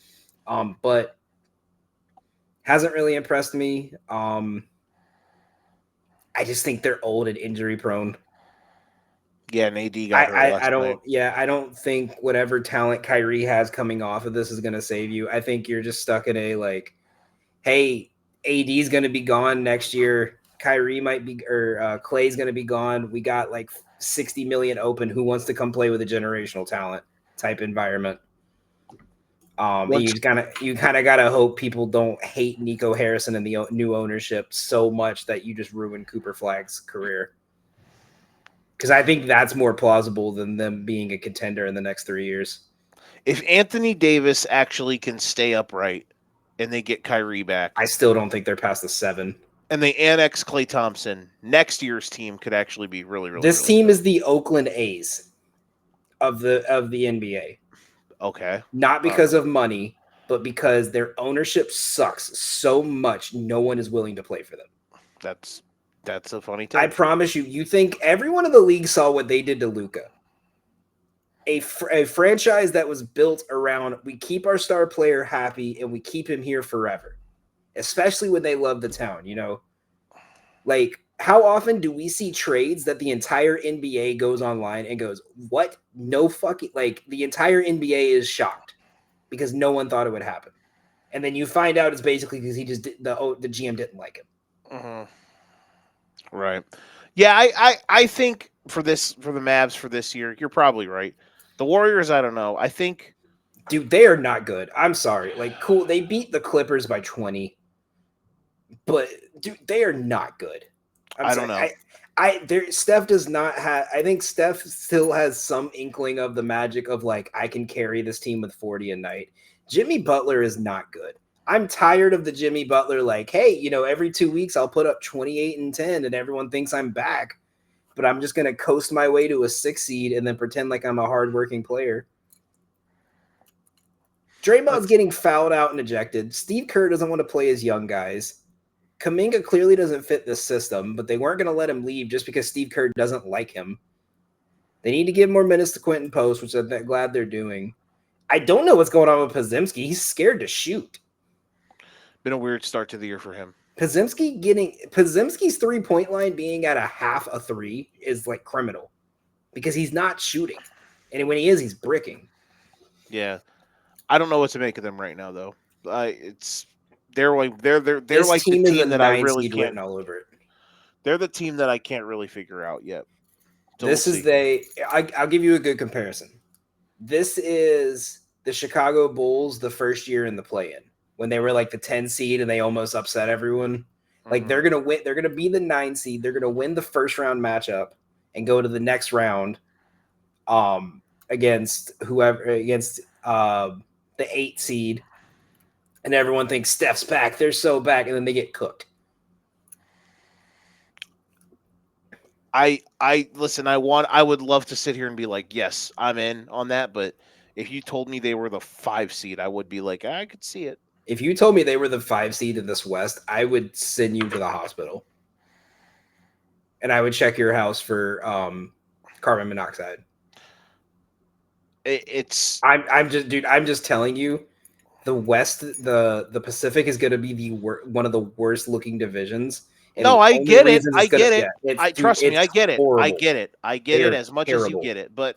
but hasn't really impressed me. I just think they're old and injury prone. Yeah, and AD got hurt last night. Yeah, I don't think whatever talent Kyrie has coming off of this is going to save you. I think you're just stuck in a like, hey, AD's going to be gone next year. Kyrie might be, or Clay's going to be gone. We got like 60 million open. Who wants to come play with a generational talent type environment? You kind of got to hope people don't hate Nico Harrison and the new ownership so much that you just ruin Cooper Flag's career. Because I think that's more plausible than them being a contender in the next 3 years. If Anthony Davis actually can stay upright and they get Kyrie back, I still don't think they're past the 7. And they annex Klay Thompson, next year's team could actually be really, really. This really team good. is the Oakland A's of the NBA. Okay. Not because of money, but because their ownership sucks so much, no one is willing to play for them. That's a funny take. I promise you, you think everyone in the league saw what they did to Luka. A franchise that was built around we keep our star player happy and we keep him here forever. Especially when they love the town, you know? Like, how often do we see trades that the entire NBA goes online and goes, what? No fucking, like, the entire NBA is shocked because no one thought it would happen. And then you find out it's basically because he just the GM didn't like him. Right. Yeah, I think for the Mavs for this year, you're probably right. The Warriors, I don't know. I think, dude, they are not good. I'm sorry. Like, cool, they beat the Clippers by 20, but dude, they are not good. I don't know. Steph does not have. I think Steph still has some inkling of the magic of like I can carry this team with 40 a night. Jimmy Butler is not good. I'm tired of the Jimmy Butler like, hey, you know, every 2 weeks I'll put up 28 and 10 and everyone thinks I'm back, but I'm just gonna coast my way to a 6 seed and then pretend like I'm a hardworking player. Draymond's getting fouled out and ejected. Steve Kerr doesn't want to play his young guys. Kuminga clearly doesn't fit this system, but they weren't going to let him leave just because Steve Kerr doesn't like him. They need to give more minutes to Quentin Post, which I'm glad they're doing. I don't know what's going on with Podziemski. He's scared to shoot. Been a weird start to the year for him. Podziemski's 3-point line being at a half a 3 is like criminal because he's not shooting. And when he is, he's bricking. Yeah. I don't know what to make of them right now though. They're like the team that I really can't all over it. They're the team that I can't really figure out yet. So I'll give you a good comparison. This is the Chicago Bulls the first year in the play-in when they were like the 10 seed and they almost upset everyone. Like they're gonna win. They're gonna be the 9 seed. They're gonna win the first round matchup and go to the next round, against the 8 seed. And everyone thinks Steph's back. They're so back, and then they get cooked. I listen. I would love to sit here and be like, yes, I'm in on that. But if you told me they were the 5 seed, I would be like, I could see it. If you told me they were the 5 seed in this West, I would send you to the hospital. 'Cause I think they're going to be the 5 seed in this West. If you told me they were the 5 seed in this West, I would send you to the hospital. If you told me they were the 5 seed in this West, I would send you to the hospital. and I would check your house for carbon monoxide. It's I'm just telling you, the West, the Pacific is going to be one of the worst looking divisions, and no, the I only get it. reason I it's gonna get it. I trust me. it's I get it. I horrible. get it. I get They it are as much as you terrible. get it. But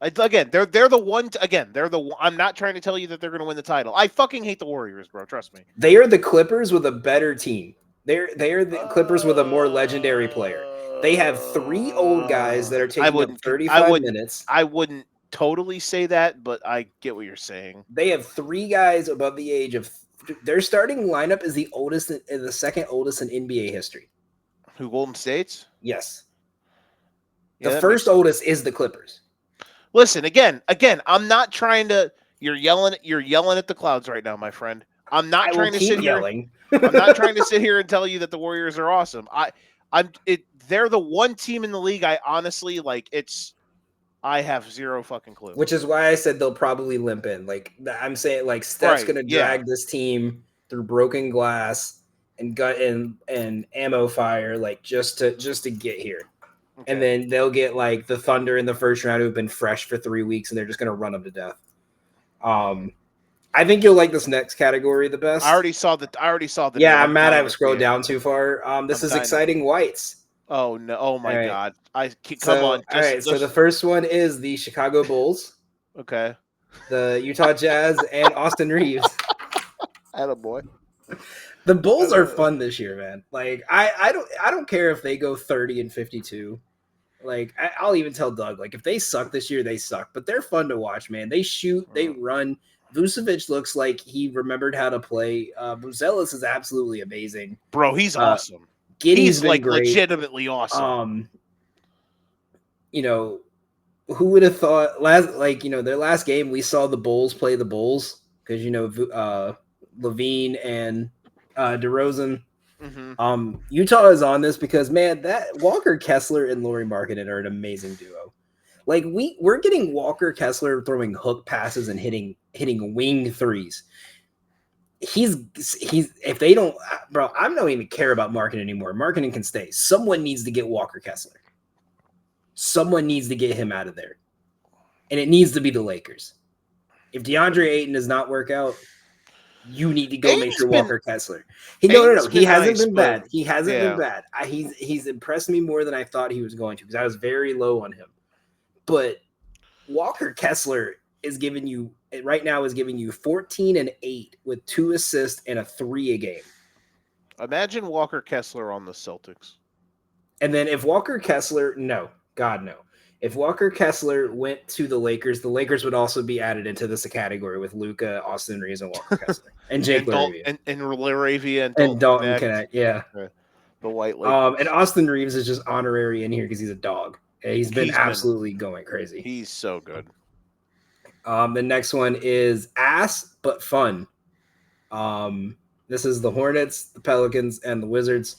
again, they're the one. Again, they're the. I'm not trying to tell you that they're going to win the title. I fucking hate the Warriors, bro. Trust me. They are the Clippers with a better team. They're the Clippers with a more legendary player. They have 3 old guys that are I taking up wouldn't. I 35 wouldn't. minutes. I wouldn't totally say that, but I get what you're saying. They have 3 guys above the age of. Their starting lineup is the oldest, the second oldest in NBA history. Who, Golden State's? Yes, Yeah, the that makes first sense. oldest is the Clippers. Listen, again, I'm not trying to. You're yelling at the clouds right now, my friend. I'm not I will trying to keep sit here. yelling. I'm not trying to sit here and tell you that the Warriors are awesome. They're the one team in the league I honestly like. I have zero fucking clue. Which is why I said they'll probably limp in. Like I'm saying, like Steph's Right, going to yeah. drag this team through broken glass and gut and ammo fire, like just to get here. Okay. And then they'll get like the Thunder in the first round who've been fresh for 3 weeks, and they're just going to run them to death. I think you'll like this next category the best. I already saw the. Yeah, name. I'm mad I to scrolled see it. down too far. This I'm is dying to see exciting whites. Oh no! Oh my All right. god! Come So, on! all right. So the first one is the Chicago Bulls, okay. the Utah Jazz, and Austin Reeves. Attaboy. The Bulls are fun this year, man. Like I don't care if they go 30-52. Like I'll even tell Doug, like if they suck this year, they suck. But they're fun to watch, man. They shoot, they run. Vucevic looks like he remembered how to play. Buzelis is absolutely amazing. Bro, he's awesome. Giddey's He's like great. legitimately awesome. You know, who would have thought their last game we saw the Bulls play the Bulls because Levine and DeRozan. Mm-hmm. Utah is on this because man, that Walker Kessler and Lauri Markkanen are an amazing duo. Like we're getting Walker Kessler throwing hook passes and hitting wing threes. He's if they don't, bro, I don't even care about Markkanen anymore. Markkanen can stay. Someone needs to get Walker Kessler. Someone needs to get him out of there, and it needs to be the Lakers. If DeAndre Ayton does not work out, you need to go make your Walker Kessler. He hasn't been bad. He hasn't been bad. He's impressed me more than I thought he was going to because I was very low on him. But Walker Kessler is giving you 14 and 8 with 2 assists and a 3 a game. Imagine Walker Kessler on the Celtics. And then if Walker Kessler, no, God no. If Walker Kessler went to the Lakers would also be added into this category with Luka, Austin Reeves, and Walker Kessler, and Jake LaRavia, and LaRavia, and Dalton Connect. Yeah, the White Lakers. And Austin Reeves is just honorary in here because he's a dog. He's been absolutely going crazy. He's so good. The next one is ass but fun. This is the Hornets, the Pelicans, and the Wizards.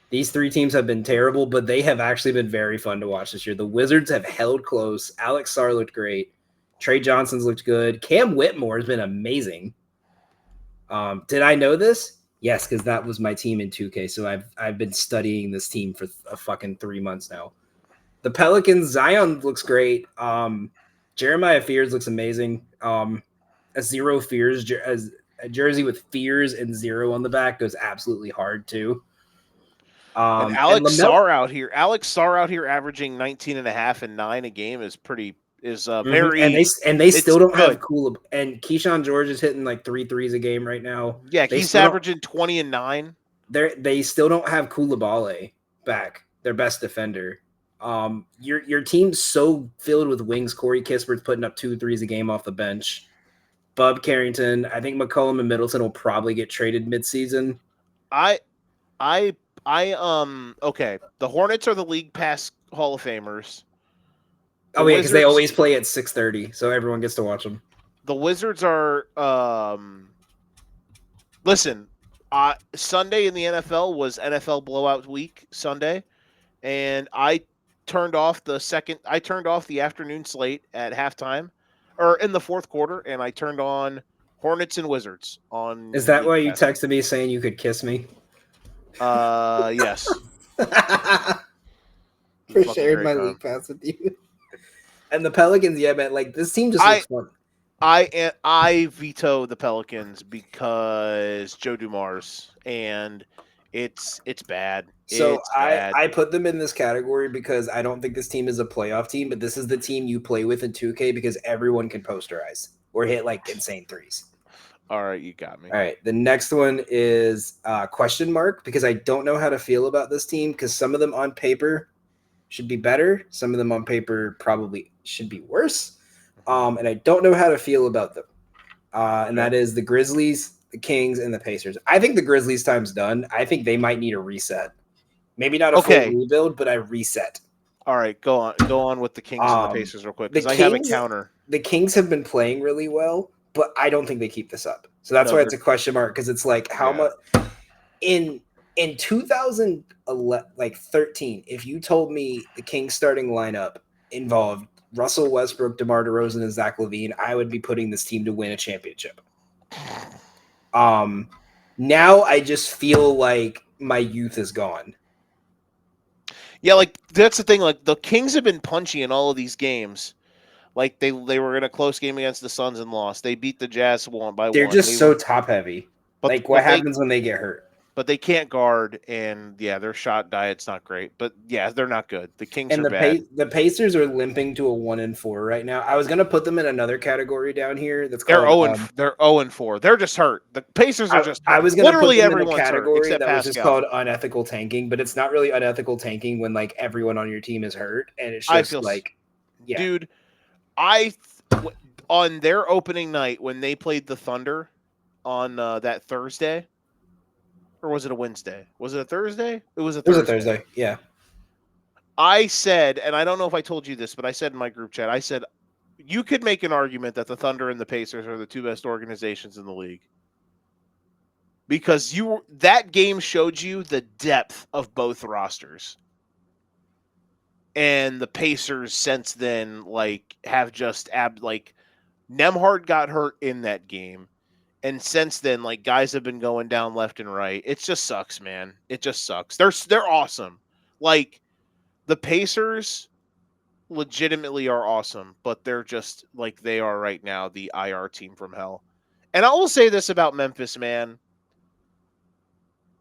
These 3 teams have been terrible, but they have actually been very fun to watch this year. The Wizards have held close. Alex Sarr looked great. Trey Johnson's looked good. Cam Whitmore has been amazing. Did I know this? Yes, because that was my team in 2K. So I've been studying this team for a fucking 3 months now. The Pelicans, Zion looks great. Jeremiah Fears looks amazing. A zero fears, a jersey with fears and 0 on the back goes absolutely hard too. And Alex Sarr out here averaging 19 and a half and 9 a game is very and they still don't have cool, and Keyshawn George is hitting like 3 threes a game right now. Yeah, he's averaging 20 and 9. They still don't have Koulibaly back, their best defender. Your team's so filled with wings. Corey Kispert's putting up 2 threes a game off the bench. Bub Carrington, I think McCollum and Middleton will probably get traded midseason. Okay. The Hornets are the league pass Hall of Famers. Because they always play at 6:30, so everyone gets to watch them. The Wizards are listen, Sunday in the NFL was NFL blowout week Sunday, and I turned off the afternoon slate at halftime or in the fourth quarter, and I turned on Hornets and Wizards on. Is that why you texted me saying you could kiss me? Yes. for Fucking sharing great my time. league pass with you. And the Pelicans, yeah, man, like this team just looks fun. I veto the Pelicans because Joe Dumars, and it's bad. So It's I bad. I put them in this category because I don't think this team is a playoff team, but this is the team you play with in 2K because everyone can posterize or hit like insane threes. All right, you got me. All right, the next one is question mark because I don't know how to feel about this team because some of them on paper should be better, some of them on paper probably should be worse, and I don't know how to feel about them. And that is the Grizzlies, the Kings, and the Pacers. I think the Grizzlies' time's done. I think they might need a reset. Maybe not a full Okay. rebuild, but a reset. All right, go on with the Kings and the Pacers real quick The because I have a Kings, counter. the Kings have been playing really well, but I don't think they keep this up. So that's No, why it's a question mark because it's like how yeah. much in 2011, like 13, if you told me the Kings starting lineup involved Russell Westbrook, DeMar DeRozan, and Zach LaVine, I would be putting this team to win a championship. Now I just feel like my youth is gone. Yeah, like that's the thing. Like the Kings have been punchy in all of these games. Like they were in a close game against the Suns and lost. They beat the Jazz by They're one. just so top heavy. Like what happens when they get hurt? But they can't guard, and yeah, their shot diet's not great. But yeah, they're not good. The Kings And are bad. the Pacers are limping to a 1-4 right now. I was gonna put them in another category down here. That's They're called. They're 0-4. They're just hurt. The Pacers are just hurt. I was gonna put Literally them in a everyone's hurt category except that was just Pascal. called unethical tanking, but it's not really unethical tanking when like everyone on your team is hurt, and it's I just feel like, yeah, dude, on their opening night when they played the Thunder on that Thursday, or was it a Wednesday? Was it a Thursday? It was a it was a Thursday. Thursday, yeah. I said, and I don't know if I told you this, but I said in my group chat, I said, you could make an argument that the Thunder and the Pacers are the two best organizations in the league. Because that game showed you the depth of both rosters. And the Pacers since then have just Nembhard got hurt in that game. And since then, guys have been going down left and right. It just sucks, man. It just sucks. They're awesome. Like the Pacers legitimately are awesome, but they're just like they are right now, the IR team from hell. And I will say this about Memphis, man.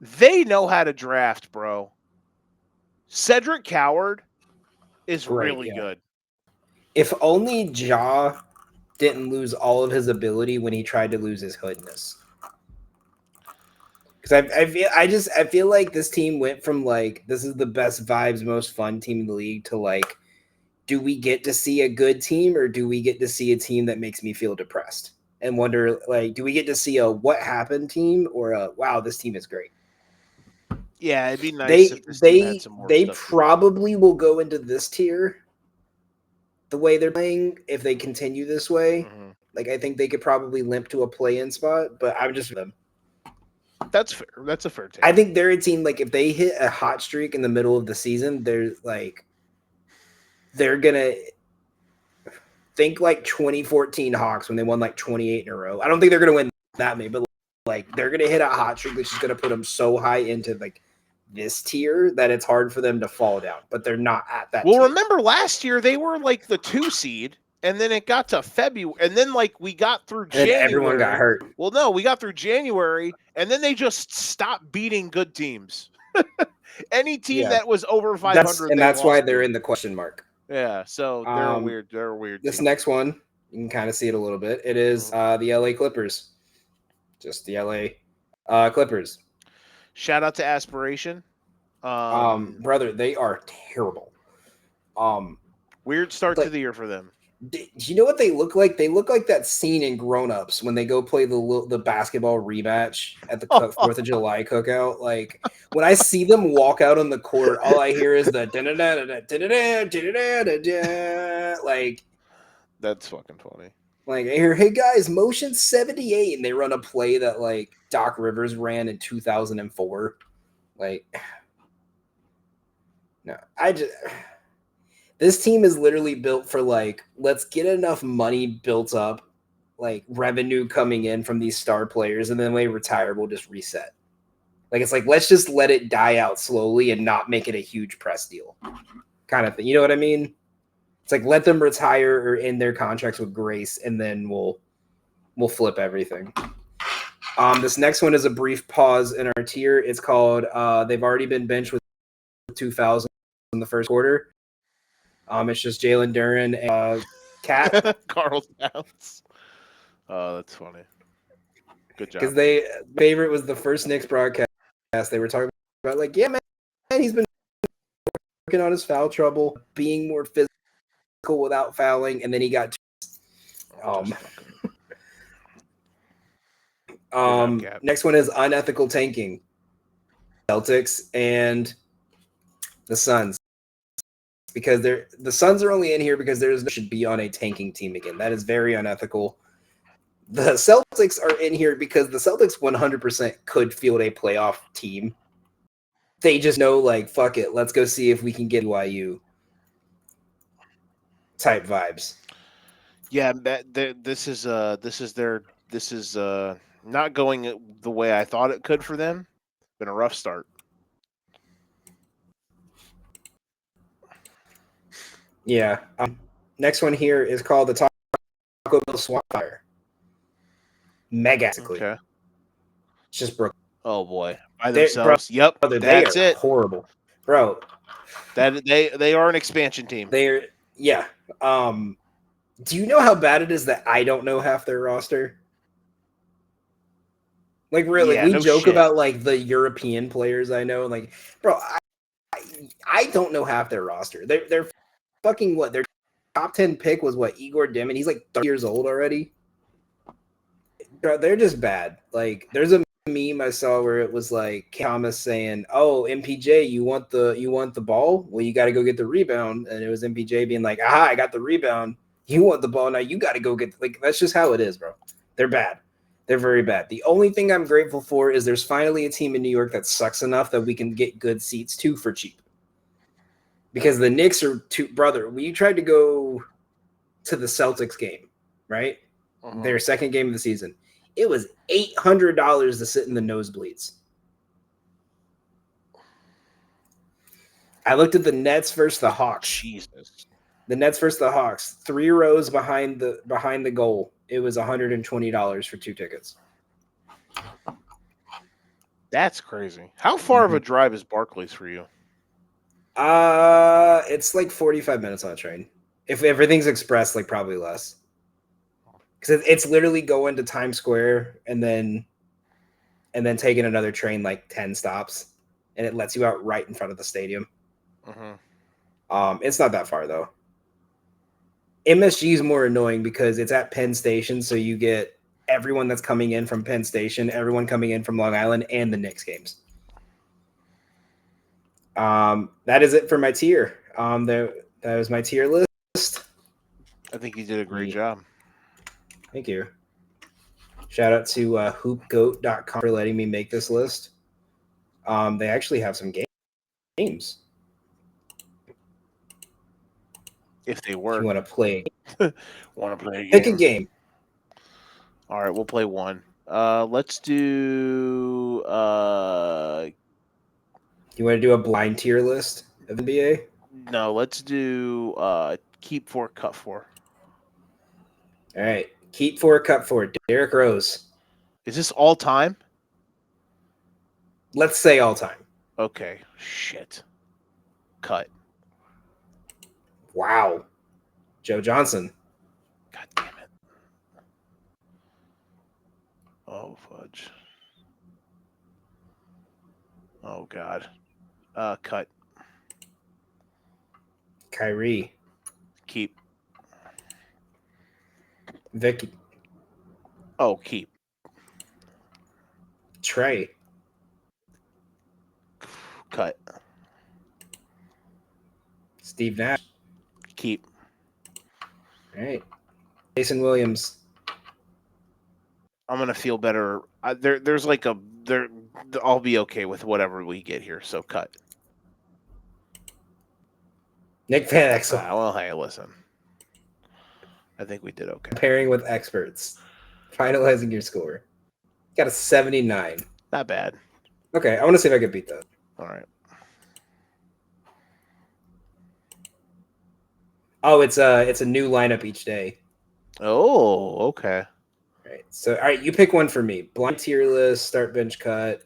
They know how to draft, bro. Cedric Coward is really good. If only Ja didn't lose all of his ability when he tried to lose his hoodness. Because I feel like this team went from like this is the best vibes, most fun team in the league to like, do we get to see a good team or do we get to see a team that makes me feel depressed and wonder like, do we get to see a what happened team or a wow, this team is great? Yeah, it'd be nice if this team had some more they stuff probably will go into this tier the way they're playing if they continue this way. Mm-hmm. Like I think they could probably limp to a play-in spot, but I'm just them. That's fair. That's a fair take. I think they're a team like if they hit a hot streak in the middle of the season, they're gonna think like 2014 Hawks when they won like 28 in a row. I don't think they're gonna win that many, but like they're gonna hit a hot streak that's just gonna put them so high into like this tier that it's hard for them to fall down. But they're not at that. Well, tier. remember last year they were like the 2 seed. And then it got to February, and then we got through January. And everyone got hurt. Well, no, we got through January, and then they just stopped beating good teams. Any team that was over 500, that's why they're in the question mark. Yeah, so they're a weird. They're a weird. This next one, you can kind of see it a little bit. It is the LA Clippers, just the LA Clippers. Shout out to Aspiration. Brother, they are terrible. Weird start to the year for them. Do you know what they look like? They look like that scene in Grown Ups when they go play the basketball rematch at the 4th of July cookout. Like when I see them walk out on the court, all I hear is the like. That's fucking funny. Like I hear, hey guys, motion 78, and they run a play that like Doc Rivers ran in 2004. Like, no, this team is literally built for like, let's get enough money built up, like revenue coming in from these star players, and then when they retire, we'll just reset. Like it's like let's just let it die out slowly and not make it a huge press deal, kind of thing. You know what I mean? It's like let them retire or end their contracts with grace, and then we'll flip everything. This next one is a brief pause in our tier. It's called they've already been benched with 2,000 in the first quarter. It's just Jalen Duren and Cat. Carl Towns. Oh, that's funny. Good job. Because favorite was the first Knicks broadcast. They were talking about like, yeah, man, he's been working on his foul trouble, being more physical without fouling, and then he got. Next one is unethical tanking. Celtics and the Suns. Because the Suns are only in here because should be on a tanking team again. That is very unethical. The Celtics are in here because the Celtics 100% could field a playoff team. They just know, like, fuck it, let's go see if we can get YU type vibes. Yeah, this is not going the way I thought it could for them. Been a rough start. Yeah. Next one here is called the Taco Bell Swamp Fire. Mega. Okay. It's just Brooklyn. Oh boy, by themselves. Yep, brother, that's they are it. Horrible, bro. That they are an expansion team. They're yeah. Do you know how bad it is that I don't know half their roster? Like really, Yeah, we no joke shit. about like the European players I know. Like, bro, I don't know half their roster. They're fucking what? Their top 10 pick was what? Igor Dimin. He's like 30 years old already. Bro, they're just bad. Like, there's a meme I saw where it was like Thomas saying, "Oh, MPJ, you want the ball? Well, you got to go get the rebound." And it was MPJ being like, "Aha, I got the rebound. You want the ball now? You got to go get." Like, that's just how it is, bro. They're bad. They're very bad. The only thing I'm grateful for is there's finally a team in New York that sucks enough that we can get good seats to for cheap. Because the Knicks are brother. We tried to go to the Celtics game, right? Their second game of the season. It was $800 to sit in the nosebleeds. I looked at the Nets versus the Hawks. Jesus. The Nets versus the Hawks. 3 rows behind the goal. It was $120 for 2 tickets. That's crazy. How far of a drive is Barclays for you? It's like 45 minutes on a train. If everything's express, like probably less. Because it's literally going to Times Square and then taking another train like 10 stops, and it lets you out right in front of the stadium. It's not that far though. MSG is more annoying because it's at Penn Station, so you get everyone that's coming in from Penn Station, everyone coming in from Long Island, and the Knicks games. That is it for my tier. That was my tier list. I think you did a great job. Thank you. Shout out to hoopgoat.com for letting me make this list. They actually have some games. If they were. If you want to play. Want to play a game. Pick a game. All right, we'll play one. Let's do You want to do a blind tier list of NBA? No, let's do keep 4, cut 4. All right. Keep 4, cut 4. Derrick Rose. Is this all time? Let's say all time. Okay. Shit. Cut. Wow. Joe Johnson. God damn it. Oh, fudge. Oh, God. Cut. Kyrie. Keep. Vicky. Oh, keep. Trey. Cut. Steve Nash. Keep. All right. Jason Williams. I'm gonna feel better. I'll be okay with whatever we get here. So cut. Nick Van Exel. Well, hey, listen. I think we did okay. Comparing with experts. Finalizing your score. Got a 79. Not bad. Okay, I want to see if I can beat that. All right. Oh, it's a new lineup each day. Oh, okay. Right. So all right, you pick one for me. Blind tier list, start bench cut.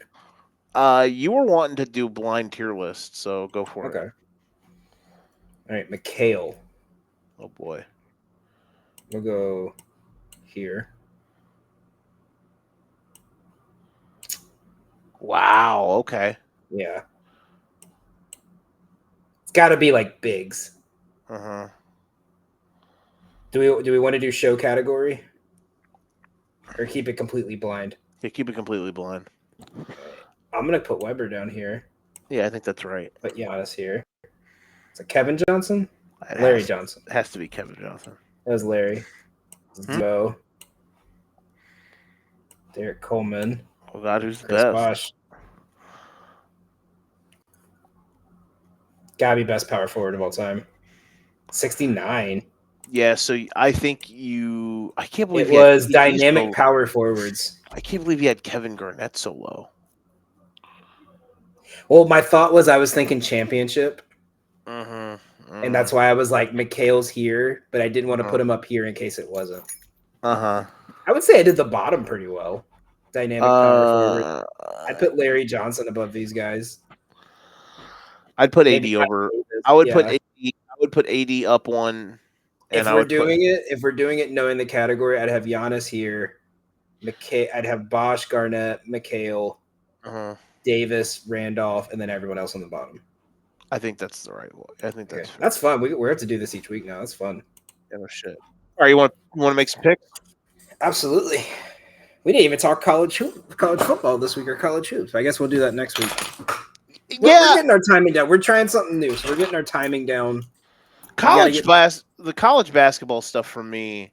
You were wanting to do blind tier list, so go for it. Okay. All right, McHale. Oh boy. We'll go here. Wow. Okay. Yeah. It's got to be like bigs. Uh huh. Do we want to do show category or keep it completely blind? Yeah, keep it completely blind. Right. I'm gonna put Weber down here. Yeah, I think that's right. Put Giannis here. Is it Kevin Johnson? It Larry has Johnson. has to be Kevin Johnson. That was Larry. Hmm? Zebo. Derek Coleman. Oh God, who's the Chris best? Bosh. Gotta be best power forward of all time. 69. Yeah, so I think you. I can't believe It he had was he's dynamic so. power forwards. I can't believe he had Kevin Garnett so low. Well, my thought was I was thinking championship, and that's Mm-hmm. why I was like McHale's here, but I didn't want to Uh-huh. put him up here in case it wasn't. Uh-huh. I would say I did the bottom pretty well. Dynamic power forward. Uh, I'd put Larry Johnson above these guys. I'd put Maybe AD Kyle over. Davis. I would put Yeah. AD. I would put AD up one, and If I we're would put. doing it, knowing the category, I'd have Giannis here. I'd have Bosch, Garnett, McHale, Uh-huh. Davis, Randolph, and then everyone else on the bottom. I think that's the right one. I think Okay, that's fair. that's fun. We have to do this each week now. That's fun. Yeah, no shit. All right, you want to make some picks? Absolutely. We didn't even talk college football this week or college hoops. I guess we'll do that next week. We're Yeah, getting our timing down. We're trying something new, so we're getting our timing down. the college basketball stuff for me.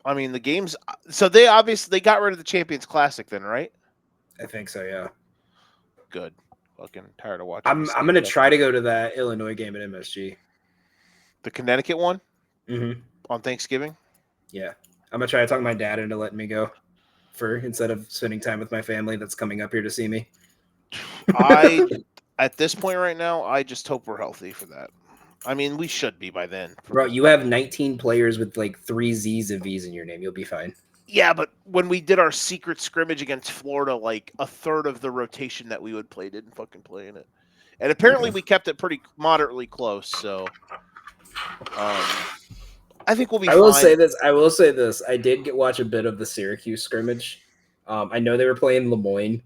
I mean, the games. So they got rid of the Champions Classic, then, right? I think so. Yeah. Good. Fucking tired of watching the I'm same gonna stuff. try to go to that Illinois game at MSG. The Connecticut one Mm-hmm. on Thanksgiving. Yeah, I'm gonna try to talk my dad into letting me go for instead of spending time with my family that's coming up here to see me. I at this point right now, I just hope we're healthy for that. I mean, we should be by then. Bro, you have 19 players with like 3 Z's and V's in your name. You'll be fine. Yeah, but when we did our secret scrimmage against Florida, like a third of the rotation that we would play didn't fucking play in it, and apparently we kept it pretty moderately close. So, I think we'll be I will fine. say this. I did watch a bit of the Syracuse scrimmage. I know they were playing Lemoyne.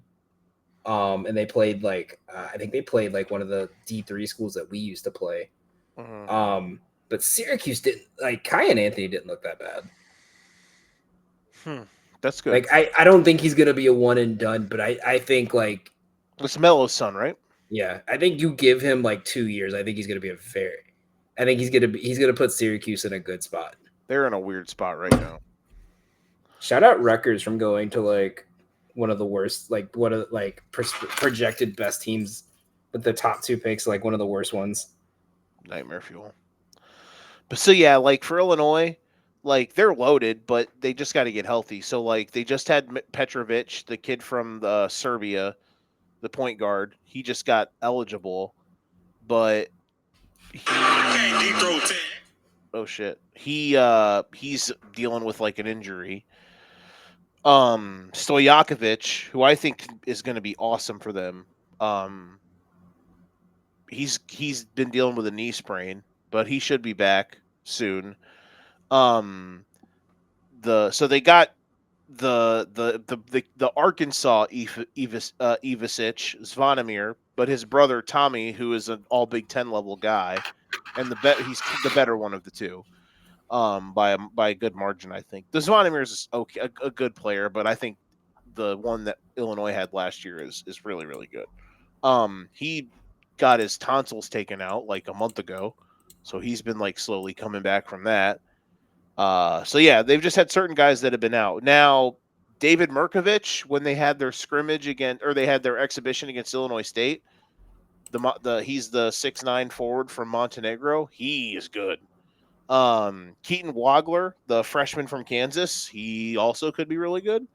And they played like I think they played like one of the D3 schools that we used to play. Mhm. But Syracuse didn't like Kai and Anthony didn't look that bad. That's good. Like I don't think he's gonna be a one and done, but I think like It's Melo's son, right? yeah, I think you give him like 2 years. I think he's gonna be I think he's gonna put Syracuse in a good spot. They're in a weird spot right now. Shout out Rutgers from going to like one of the worst, like one of like projected best teams with the top 2 picks, like one of the worst ones. Nightmare fuel. But so yeah, like for Illinois, like they're loaded, but they just got to get healthy. So like they just had Petrovic, the kid from Serbia, the point guard. He just got eligible, but he oh shit, he's dealing with like an injury. Stojakovic, who I think is going to be awesome for them. Um, he's been dealing with a knee sprain, but he should be back soon. Um, so they got the Arkansas Ivasic Zvonimir, but his brother Tommy, who is an all Big Ten level guy, and he's the better one of the two. By a good margin, I think. The Zvonimir is okay, a good player, but I think the one that Illinois had last year is really really good. He got his tonsils taken out like a month ago, so he's been like slowly coming back from that. So yeah, they've just had certain guys that have been out. Now, David Merkovich, when they had their scrimmage again, or they had their exhibition against Illinois State, he's the 6'9" forward from Montenegro. He is good. Keaton Wagler, the freshman from Kansas, he also could be really good.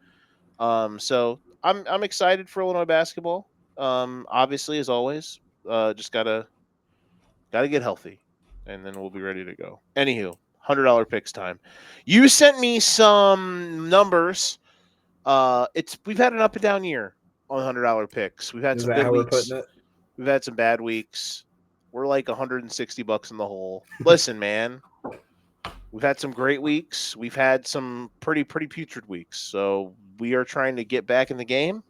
So I'm excited for Illinois basketball. Obviously, as always, just gotta get healthy. and then we'll be ready to go. Anywho, $100 picks time. You sent me some numbers. We've had an up and down year on $100 picks. We've had Is some that good how we're putting weeks. it? We've had some bad weeks. We're like $160 in the hole. Listen, man, we've had some great weeks. We've had some pretty putrid weeks. So we are trying to get back in the game,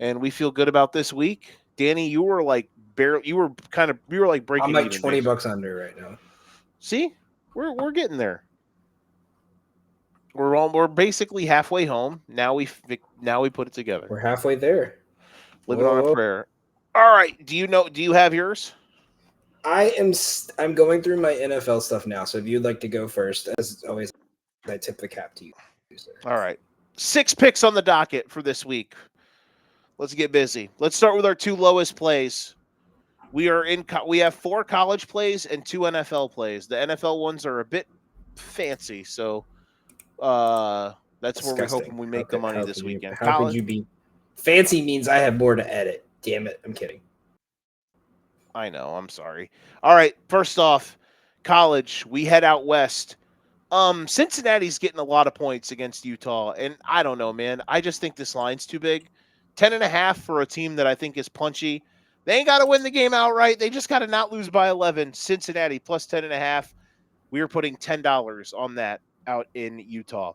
and we feel good about this week. Danny, you were like I'm breaking like even. 20 Basically. bucks under right now. See, we're getting there. We're basically halfway home. Now we put it together. We're halfway there. Living on a Whoa. prayer. All right. Do you have yours? I'm going through my NFL stuff now. So if you'd like to go first, as always, I tip the cap to you, sir. All right. 6 picks on the docket for this week. Let's get busy. Let's start with our 2 lowest plays. We have 4 college plays and 2 NFL plays. The NFL ones are a bit fancy, so that's where we're Disgusting. hoping we make the money How this could you? weekend. How could you be? Fancy means I have more to edit. Damn it! I'm kidding. I know. I'm sorry. All right. First off, college. We head out west. Cincinnati's getting a lot of points against Utah, and I don't know, man. I just think this line's too big. 10.5 for a team that I think is punchy. They ain't got to win the game outright. They just got to not lose by 11. Cincinnati plus 10.5. We are putting $10 on that out in Utah.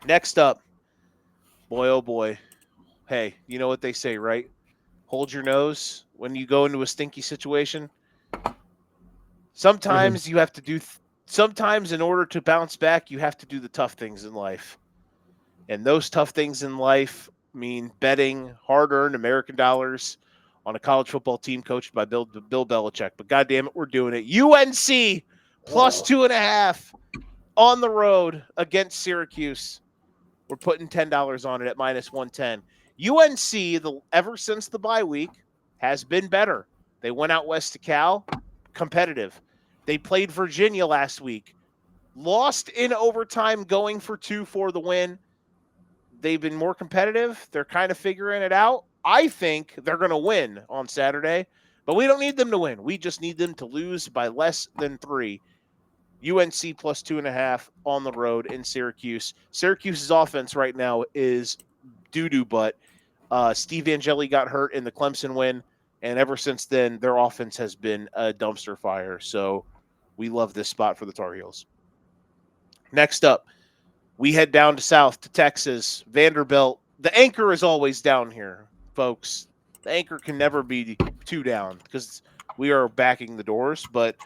Next up, boy, oh boy. Hey, you know what they say, right? Hold your nose when you go into a stinky situation. Sometimes you have to do. Sometimes in order to bounce back, you have to do the tough things in life, and those tough things in life mean betting hard-earned American dollars on a college football team coached by Bill Belichick. But goddamn it, we're doing it. UNC plus 2.5 on the road against Syracuse. We're putting $10 on it at minus 110. UNC, ever since the bye week, has been better. They went out west to Cal, competitive. They played Virginia last week, lost in overtime, going for 2 for the win. They've been more competitive. They're kind of figuring it out. I think they're going to win on Saturday, but we don't need them to win. We just need them to lose by less than 3. UNC plus 2.5 on the road in Syracuse. Syracuse's offense right now is doo-doo, but Steve Angeli got hurt in the Clemson win, and ever since then, their offense has been a dumpster fire. So we love this spot for the Tar Heels. Next up, we head down to south to Texas, Vanderbilt. The anchor is always down here, folks. The anchor can never be 2 down because we are backing the doors, but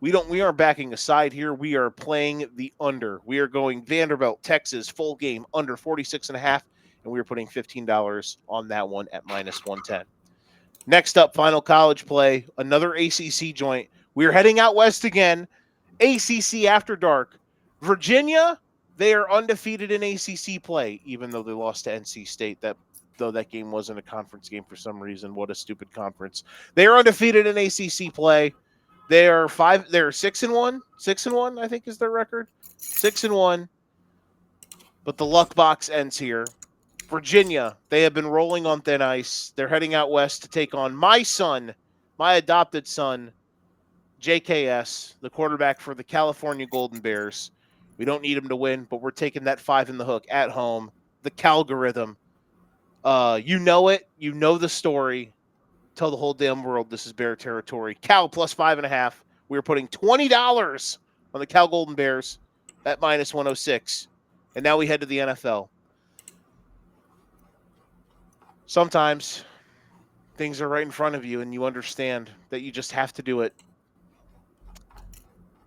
we aren't backing a side here. We are playing the under. We are going Vanderbilt, Texas, full game under 46.5, and we are putting $15 on that one at minus 110. Next up, final college play, another ACC joint. We are heading out west again. ACC after dark. Virginia, they are undefeated in ACC play, even though they lost to NC State. Though that game wasn't a conference game for some reason. What a stupid conference. They are undefeated in ACC play. They're 6-1. 6-1, I think, is their record. 6-1. But the luck box ends here. Virginia, they have been rolling on thin ice. They're heading out west to take on my adopted son, JKS, the quarterback for the California Golden Bears. We don't need him to win, but we're taking that 5 in the hook at home. The Calgorithm. You know it. You know the story. Tell the whole damn world this is Bear territory. Cal plus 5.5. We're putting $20 on the Cal Golden Bears at minus 106. And now we head to the NFL. Sometimes things are right in front of you and you understand that you just have to do it.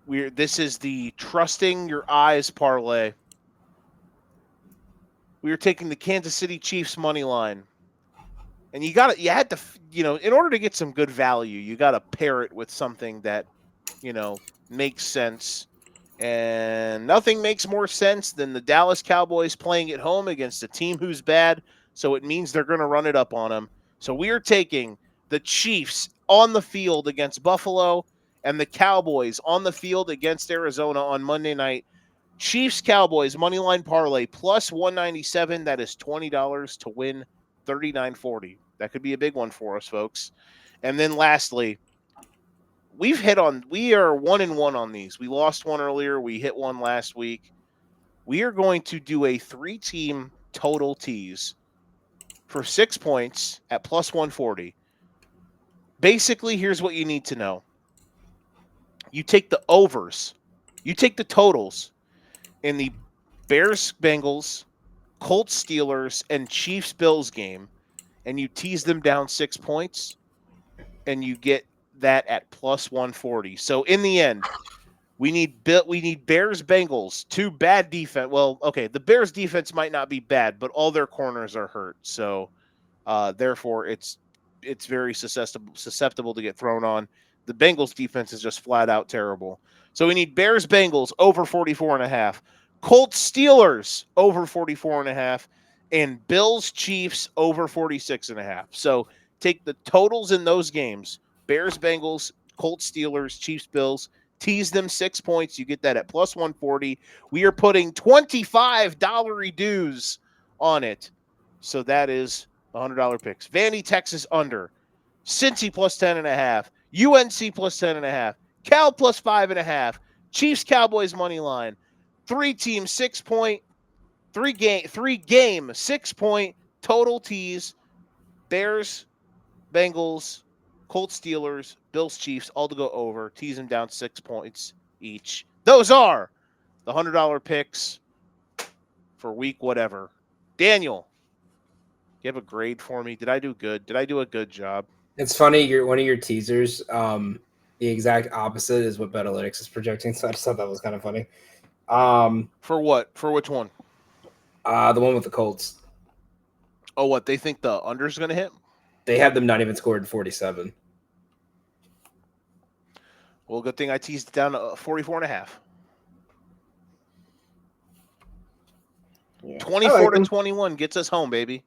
This is the trusting your eyes parlay. We are taking the Kansas City Chiefs money line. And in order to get some good value, you got to pair it with something that, makes sense. And nothing makes more sense than the Dallas Cowboys playing at home against a team who's bad. So it means they're going to run it up on them. So we are taking the Chiefs on the field against Buffalo and the Cowboys on the field against Arizona on Monday night. Chiefs Cowboys moneyline parlay plus 197. That is $20 to win $39.40. That could be a big one for us, folks. And then lastly, we are 1-1 on these. We lost one earlier. We hit one last week. We are going to do a 3-team total tease for 6 points at plus 140. Basically, here's what you need to know. You take the overs, you take the totals in the Bears Bengals, Colts Steelers, and Chiefs Bills game, and you tease them down 6 points, and you get that at plus 140. So in the end, we need Bears Bengals, 2 bad defense. Well, okay, the Bears defense might not be bad, but all their corners are hurt. So therefore it's very susceptible to get thrown on. The Bengals defense is just flat out terrible. So we need Bears Bengals over 44.5, Colts Steelers over 44.5, and Bills Chiefs over 46.5. So take the totals in those games: Bears Bengals, Colts Steelers, Chiefs Bills. Tease them 6 points. You get that at plus 140. We are putting $25 dues on it. So that is $100 picks. Vandy, Texas under. Cincy plus 10.5. UNC plus 10.5. Cal plus 5.5. Chiefs, Cowboys money line. 3-team 6 point. 3-game 6 point total tease. Bears, Bengals, Colts, Steelers, Bills, Chiefs, all to go over. Tease them down 6 points each. Those are the $100 picks for week whatever. Daniel, you have a grade for me? Did I do good? Did I do a good job? It's funny. One of your teasers, the exact opposite is what Betalytics is projecting. So I just thought that was kind of funny. For what? For which one? The one with the Colts. Oh, what? They think the under's going to hit? They have them not even scored 47. Well, good thing I teased it down to 44.5. Yeah. 24-21 gets us home, baby.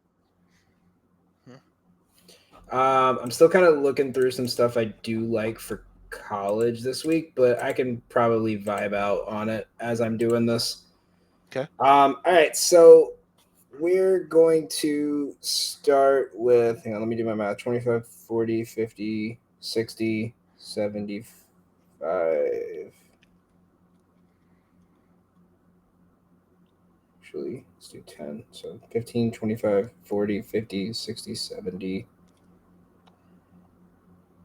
I'm still kind of looking through some stuff I do like for college this week, but I can probably vibe out on it as I'm doing this. Okay. All right, so we're going to start with, hang on, let me do my math. 25, 40, 50, 60, 75. Actually, let's do 10. So 15, 25, 40, 50, 60, 70,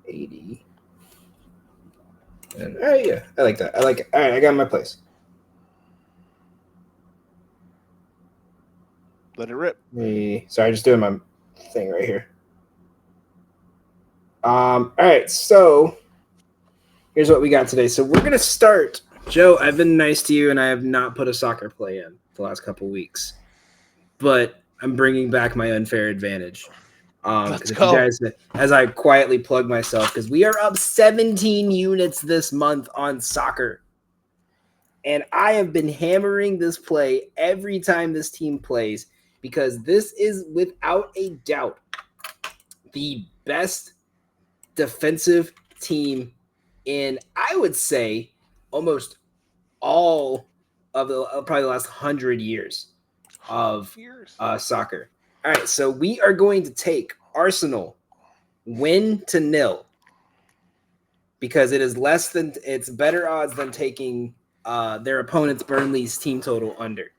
80. And, all right, yeah, I like that. I like it. All right, I got my place. Let it rip. Sorry, just doing my thing right here. All right, so here's what we got today. So we're gonna start. Joe, I've been nice to you, and I have not put a soccer play in the last couple weeks, but I'm bringing back my unfair advantage. Let's go. You guys, as I quietly plug myself, because we are up 17 units this month on soccer. And I have been hammering this play every time this team plays, because this is without a doubt the best defensive team in, I would say, almost all of probably the last 100 years of soccer. All right, so we are going to take Arsenal win to 0, because it's better odds than taking their opponent's Burnley's team total under.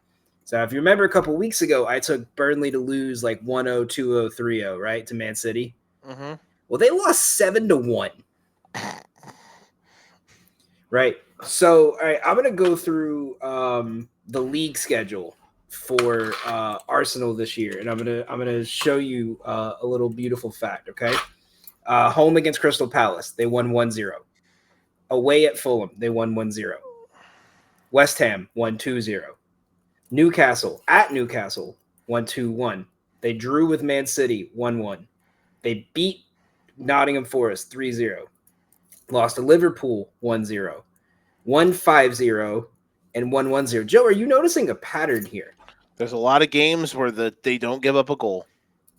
So if you remember a couple weeks ago, I took Burnley to lose like 1-0, 2-0, 3-0, right, to Man City. Mm-hmm. Well, they lost 7-1. Right. So, all right, I'm going to go through the league schedule for Arsenal this year, and I'm gonna show you a little beautiful fact. Okay. Home against Crystal Palace, they won 1-0. Away at Fulham, they won 1-0. West Ham won 2-0. Newcastle at Newcastle 1-2-1. They drew with Man City 1-1. They beat Nottingham Forest 3-0. Lost to Liverpool 1-0. 1-5-0 and 1-1-0. Joe, are you noticing a pattern here? There's a lot of games where they don't give up a goal.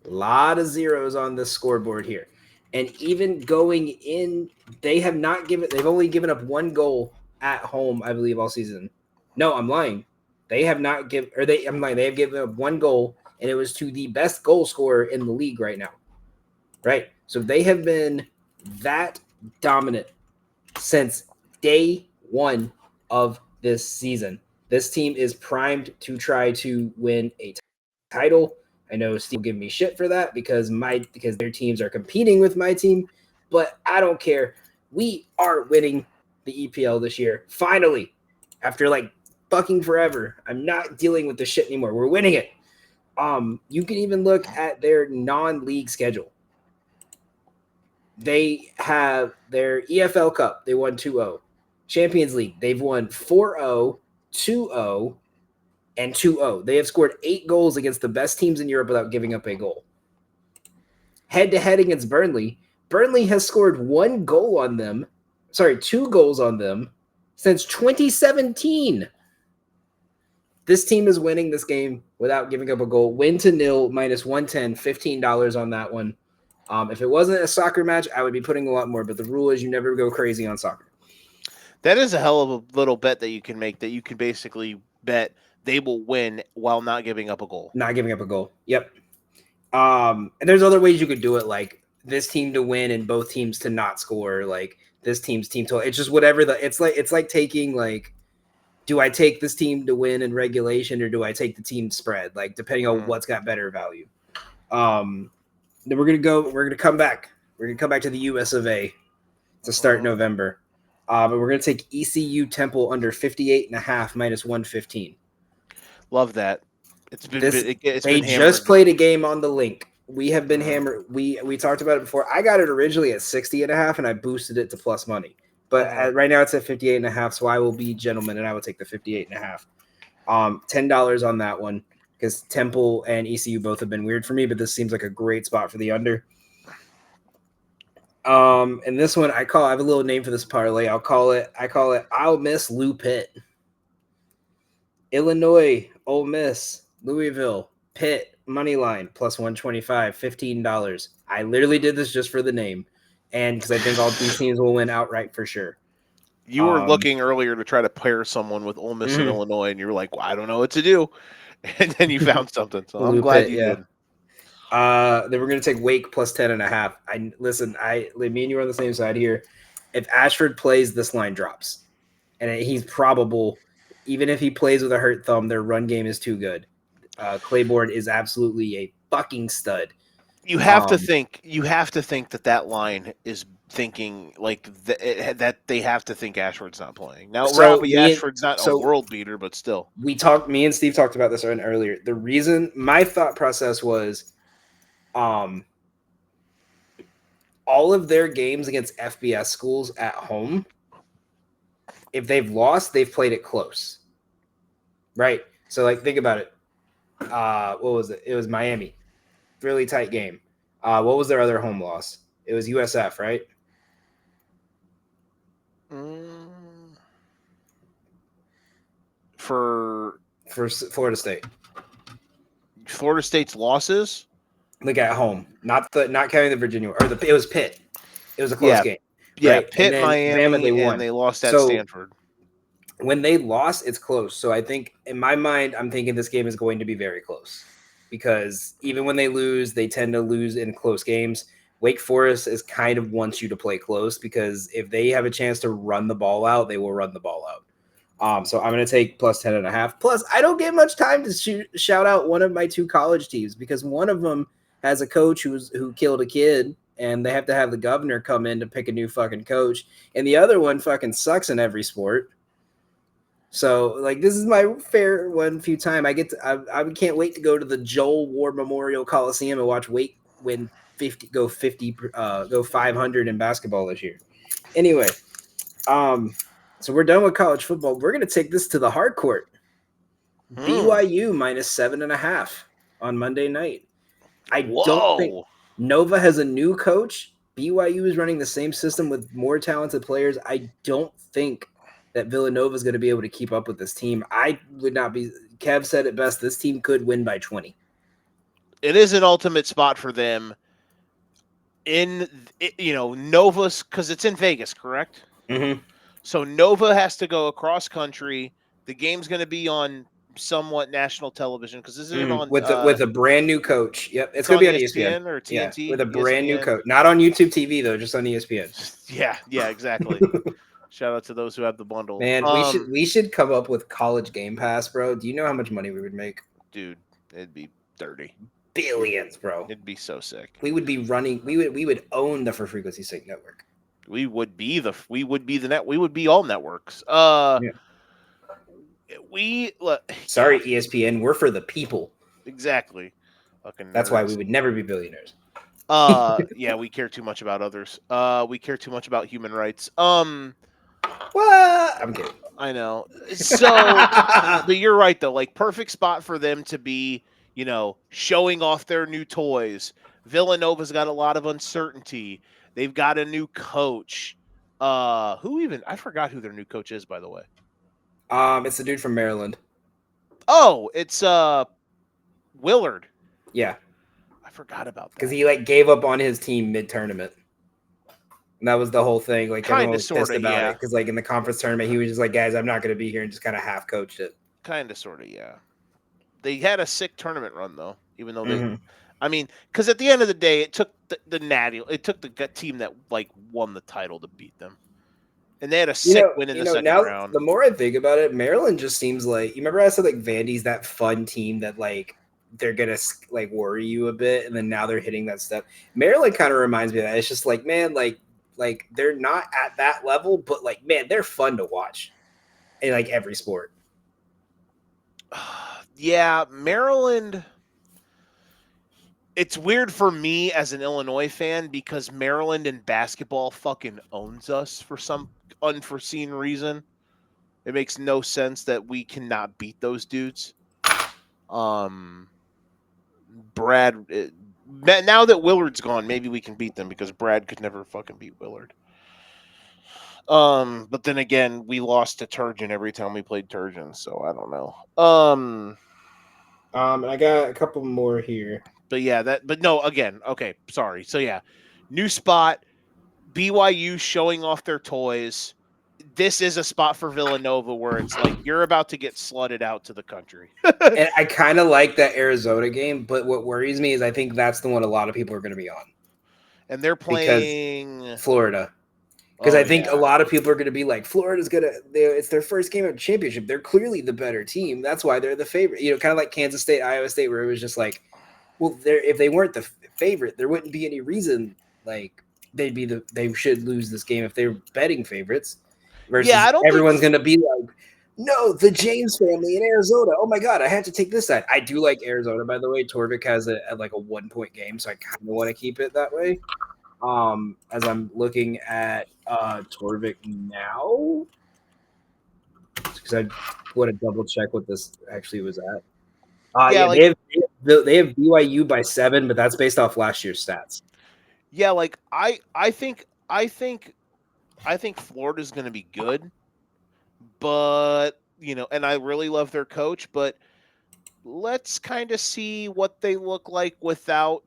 A lot of zeros on this scoreboard here. And even going in, they've only given up 1 goal at home, I believe, all season. No, I'm lying. They have given up 1 goal, and it was to the best goal scorer in the league right now. Right? So they have been that dominant since day one of this season. This team is primed to try to win a title. I know Steve will give me shit for that because their teams are competing with my team, but I don't care. We are winning the EPL this year. Finally, after like fucking forever. I'm not dealing with this shit anymore. We're winning it. You can even look at their non-league schedule. They have their EFL Cup. They won 2-0. Champions League. They've won 4-0, 2-0, and 2-0. They have scored 8 goals against the best teams in Europe without giving up a goal. Head-to-head against Burnley. Burnley has scored 2 goals on them since 2017. This team is winning this game without giving up a goal. Win to nil, minus 110, $15 on that one. If it wasn't a soccer match, I would be putting a lot more, but the rule is you never go crazy on soccer. That is a hell of a little bet that you can make, that you can basically bet they will win while not giving up a goal. Not giving up a goal. Yep. And there's other ways you could do it, like this team to win and both teams to not score, like this team's team total. It's just whatever it's like taking like, do I take this team to win in regulation or do I take the team spread? Like depending on what's got better value. Then we're gonna come back. We're gonna come back to the US of A to start November. But we're gonna take ECU Temple under 58.5 minus 115. Love that. They just played a game on the link. We have been hammered. We talked about it before. I got it originally at 60.5 and I boosted it to plus money. But right now it's at 58.5, so I will be gentleman and I will take the 58.5. $10 on that one because Temple and ECU both have been weird for me, but this seems like a great spot for the under. And this one I have a little name for this parlay. I call it I'll miss Lou Pitt. Illinois, Ole Miss, Louisville, Pitt, money line, plus 125, $15. I literally did this just for the name. And because I think all these teams will win outright for sure. You were looking earlier to try to pair someone with Ole Miss and Illinois, and you were like, well, I don't know what to do. And then you found something. So I'm glad you did. Then we're going to take Wake plus 10.5. Me and you are on the same side here. If Ashford plays, this line drops. And he's probable, even if he plays with a hurt thumb, their run game is too good. Claiborne is absolutely a fucking stud. You have to think that line is thinking like that they have to think Ashford's not playing. Now, Robbie Ashford's not a world beater, but still. Me and Steve talked about this earlier. The reason my thought process was all of their games against FBS schools at home, if they've lost, they've played it close. Right? So like think about it. What was it? It was Miami. Really tight game. What was their other home loss? It was USF, right? For Florida State. Florida State's losses? Like at home. Not counting the Virginia it was Pitt. It was a close game. Yeah, right? Pitt, Miami, they won. And they lost at Stanford. When they lost, it's close. So I think in my mind, I'm thinking this game is going to be very close. Because even when they lose, they tend to lose in close games. Wake Forest is kind of wants you to play close because if they have a chance to run the ball out, they will run the ball out. So I'm going to take plus 10.5. Plus, I don't get much time to shout out one of my 2 college teams because one of them has a coach who killed a kid and they have to have the governor come in to pick a new fucking coach. And the other one fucking sucks in every sport. So, like, this is my fair one few time. I can't wait to go to the Joel War Memorial Coliseum and watch Wake win 500 in basketball this year. Anyway, so we're done with college football. We're going to take this to the hard court. BYU minus 7.5 on Monday night. I don't think Nova has a new coach. BYU is running the same system with more talented players. I don't think that Villanova is going to be able to keep up with this team. I would not be. Kev said it best. This team could win by 20. It is an ultimate spot for them Nova's, because it's in Vegas, correct? Mm-hmm. So Nova has to go across country. The game's going to be on somewhat national television because this isn't on with a brand new coach. Yep, it's going to be on ESPN or TNT. Yeah, with a brand new coach. Not on YouTube TV though, just on ESPN. Yeah, exactly. Shout out to those who have the bundle. Man, we should come up with college Game Pass, bro. Do you know how much money we would make? Dude, it'd be 30 billions, bro. It'd be so sick. We would be running. We would own the For Frequency Sake network. We would be the net. We would be all networks. Yeah. Sorry, yeah. ESPN. We're for the people. Exactly. Fucking That's why we would never be billionaires. Yeah, we care too much about others. We care too much about human rights. What? I'm kidding. I know. So, but you're right though. Like, perfect spot for them to be, showing off their new toys. Villanova's got a lot of uncertainty. They've got a new coach. I forgot who their new coach is, by the way. It's the dude from Maryland. Oh, it's Willard. Yeah. I forgot about that. Because he gave up on his team mid-tournament. And that was the whole thing. Everyone was pissed about it. Because in the conference tournament, he was just like, guys, I'm not going to be here, and just kind of half-coached it. Kind of, sort of, yeah. They had a sick tournament run, though, even though they... I mean, because at the end of the day, it took the Natty... It took the team that, won the title to beat them. And they had a sick win in the second round. The more I think about it, Maryland just seems like... You remember I said, Vandy's that fun team that, they're gonna worry you a bit, and then now they're hitting that step. Maryland kind of reminds me of that. It's just man, they're not at that level, but man, they're fun to watch in every sport. Yeah, Maryland. It's weird for me as an Illinois fan because Maryland in basketball fucking owns us for some unforeseen reason. It makes no sense that we cannot beat those dudes. Brad, now that Willard's gone, maybe we can beat them because Brad could never fucking beat Willard. But then again, we lost to Turgeon every time we played Turgeon, so I don't know. I got a couple more here. But yeah, but no, again, okay, sorry. So yeah, new spot, BYU showing off their toys. This is a spot for Villanova where it's you're about to get slutted out to the country. And I kind of like that Arizona game, but what worries me is I think that's the one a lot of people are going to be on. And they're playing Florida. Because I think a lot of people are going to be Florida's going to, it's their first game of championship. They're clearly the better team. That's why they're the favorite. Kind of like Kansas State, Iowa State, where it was just well, if they weren't the favorite, there wouldn't be any reason they should lose this game if they're betting favorites. Versus everyone's going to be no, the James family in Arizona. Oh my God, I had to take this side. I do like Arizona, by the way. Torvik has a 1-point game, so I kind of want to keep it that way. As I'm looking at Torvik now, because I want to double check what this actually was at. They have BYU by 7, but that's based off last year's stats. Yeah, I think Florida's going to be good, but and I really love their coach, but let's kind of see what they look like without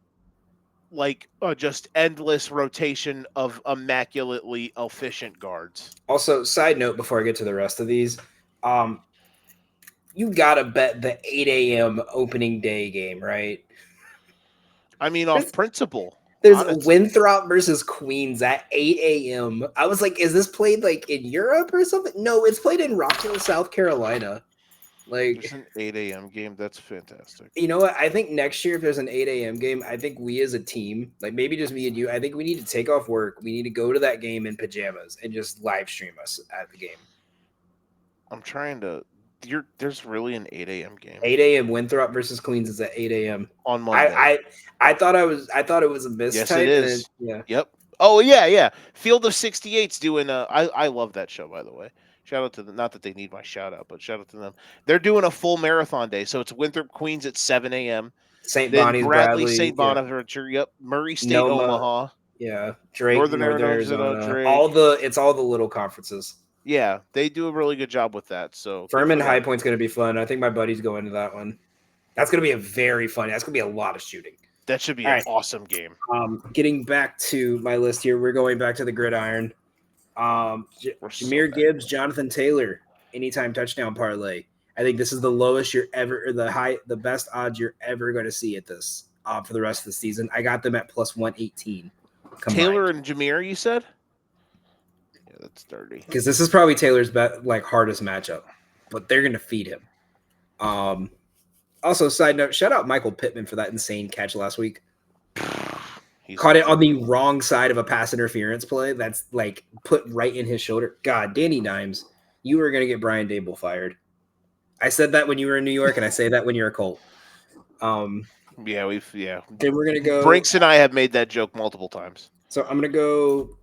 just endless rotation of immaculately efficient guards. Also, side note before I get to the rest of these, you gotta bet the 8 a.m. opening day game, right? I mean, off principle. There's Winthrop versus Queens at 8 a.m. I was like, is this played in Europe or something? No, it's played in Rock Hill, South Carolina. There's an 8 a.m. game. That's fantastic. You know what? I think next year, if there's an 8 a.m. game, I think we as a team, maybe just me and you, I think we need to take off work. We need to go to that game in pajamas and just live stream us at the game. I'm trying to. There's really an 8 a.m. game. 8 a.m. Winthrop versus Queens is at 8 a.m. on Monday. I thought it was a mistype. Yes, it is. Yeah. Yep. Oh yeah. Field of 68's doing I love that show, by the way. Shout out to them. Not that they need my shout out, but shout out to them. They're doing a full marathon day, so it's Winthrop Queens at 7 a.m. St. Bonnie's, Bradley, St. Bonaventure. Yep. Murray State, Noma, Omaha. Yeah. Drake, Northern Arizona. Drake. It's all the little conferences. Yeah, they do a really good job with that. So Furman High Point's going to be fun. I think my buddy's going to that one. That's going to be that's going to be a lot of shooting. That should be an awesome game. Getting back to my list here, we're going back to the gridiron. Jahmyr Gibbs, Jonathan Taylor, anytime touchdown parlay. I think this is the lowest the best odds you're ever going to see at this for the rest of the season. I got them at plus 118. Taylor and Jahmyr, you said? that's dirty. Because this is probably Taylor's hardest matchup, but they're gonna feed him. Also, side note, shout out Michael Pittman for that insane catch last week. Caught it on the wrong side of a pass interference play. That's like put right in his shoulder. God, Danny Dimes, you were gonna get Brian Dable fired. I said that when you were in New York, and I say that when you're a Colt. Yeah. Then we're gonna go. Brinks and I have made that joke multiple times. So I'm gonna go.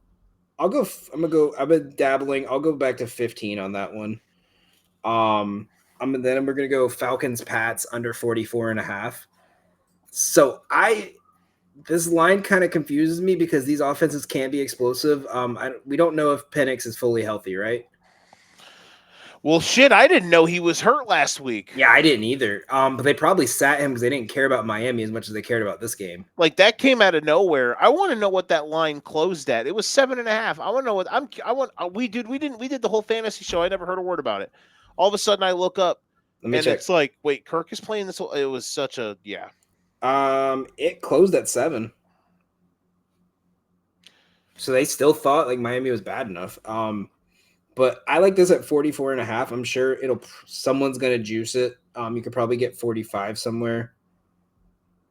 I'm gonna go. I've been dabbling. I'll go back to 15 on that one. Then we're gonna go Falcons Pats under 44.5. So this line kind of confuses me because these offenses can be explosive. We don't know if Penix is fully healthy, right? Well, shit, I didn't know he was hurt last week. Yeah, I didn't either. But they probably sat him because they didn't care about Miami as much as they cared about this game. Like that came out of nowhere. I want to know what that line closed at. It was 7.5. I want to know what we did the whole fantasy show. I never heard a word about it. All of a sudden I look up and check. It's like, wait, Kirk is playing this. It was such a It closed at 7. So they still thought like Miami was bad enough. But I like this at 44.5. I'm sure someone's gonna juice it. You could probably get 45 somewhere.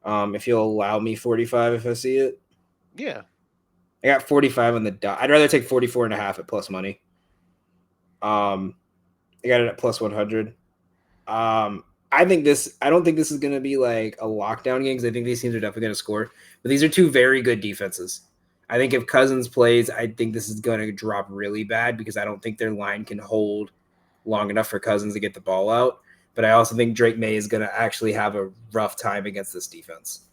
If you'll allow me 45 if I see it. Yeah. I got 45 on the dot. I'd rather take 44.5 at plus money. I got it at plus 100. I don't think this is going to be like a lockdown game because I think these teams are definitely going to score. But these are two very good defenses. I think if Cousins plays, I think this is going to drop really bad because I don't think their line can hold long enough for Cousins to get the ball out. But I also think Drake May is going to actually have a rough time against this defense.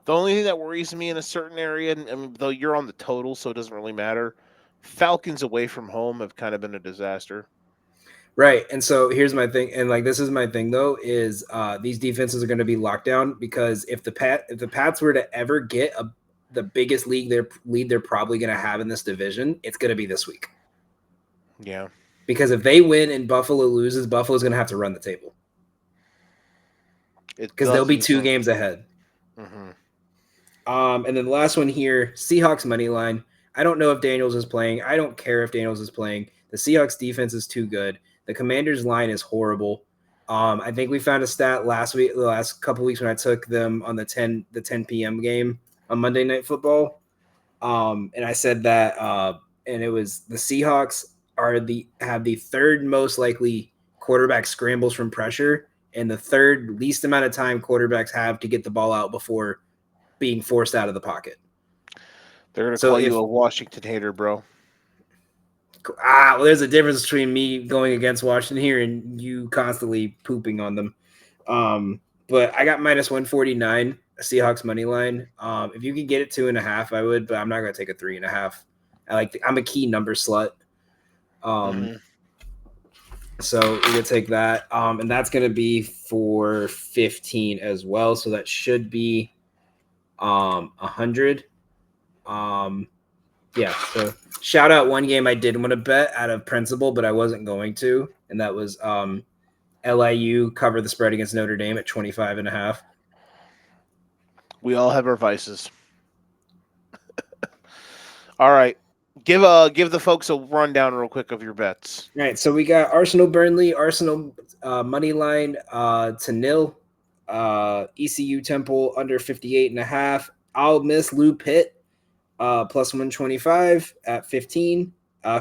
The only thing that worries me in a certain area, and though you're on the total, so it doesn't really matter, Falcons away from home have kind of been a disaster. Right. And so here's my thing. And like, this is my thing though, is these defenses are going to be locked down because if the Pats were to ever get the biggest lead they're probably going to have in this division, it's going to be this week. Yeah. Because if they win and Buffalo loses, Buffalo's going to have to run the table. Because they'll be 2 games ahead. Mm-hmm. And then the last one here, Seahawks money line. I don't know if Daniels is playing. I don't care if Daniels is playing. The Seahawks defense is too good. The Commanders line is horrible. I think we found a stat the last couple weeks when I took them on the 10 p.m. game on Monday Night Football. And I said that, and it was the Seahawks have the third most likely quarterback scrambles from pressure and the third least amount of time quarterbacks have to get the ball out before being forced out of the pocket. They're going to call you a Washington hater, bro. Well, there's a difference between me going against Washington here and you constantly pooping on them. But I got minus 149 Seahawks money line. If you could get it 2.5, I would, but I'm not going to take a 3.5. I'm a key number slut. So we're going to take that. And that's going to be for 15 as well. So that should be 100. Yeah, so shout out one game I did want to bet out of principle, but I wasn't going to, and that was LIU cover the spread against Notre Dame at 25.5. We all have our vices. All right. Give the folks a rundown real quick of your bets. All right, so we got Arsenal Burnley, Arsenal money line to 0, ECU Temple under 58.5. I'll miss Lou Pitt plus 125 at 15.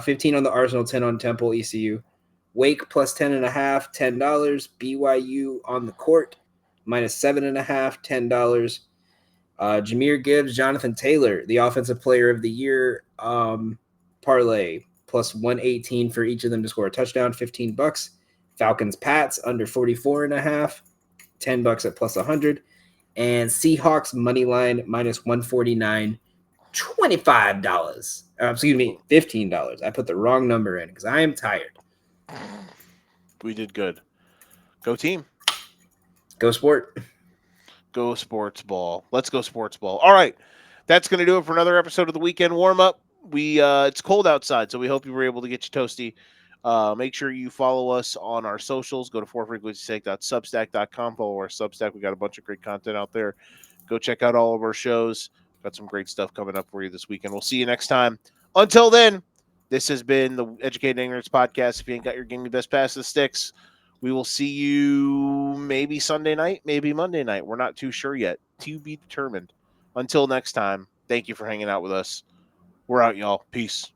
15 on the Arsenal, 10 on Temple, ECU. Wake plus 10.5, $10. BYU on the court minus 7.5, $10. Jahmyr Gibbs, Jonathan Taylor, the offensive player of the year parlay plus 118 for each of them to score a touchdown, $15. Falcons Pats under 44.5, $10 at plus 100. And Seahawks money line minus 149, $25. Excuse me, $15. I put the wrong number in because I am tired. We did good. Go team. Go sport. Go sports ball. Let's go sports ball. All right. That's going to do it for another episode of the Weekend Warm-Up. It's cold outside, so we hope you were able to get you toasty. Make sure you follow us on our socials. Go to forfrequencysake.substack.com. Follow our Substack. We got a bunch of great content out there. Go check out all of our shows. Got some great stuff coming up for you this weekend. We'll see you next time Until then, this has been the Educated Ignorance Podcast. If you ain't got your Give Me Best Pass the Sticks, we will see you maybe Sunday night, maybe Monday night. We're not too sure yet. To be determined. Until next time, thank you for hanging out with us. We're out, y'all. Peace.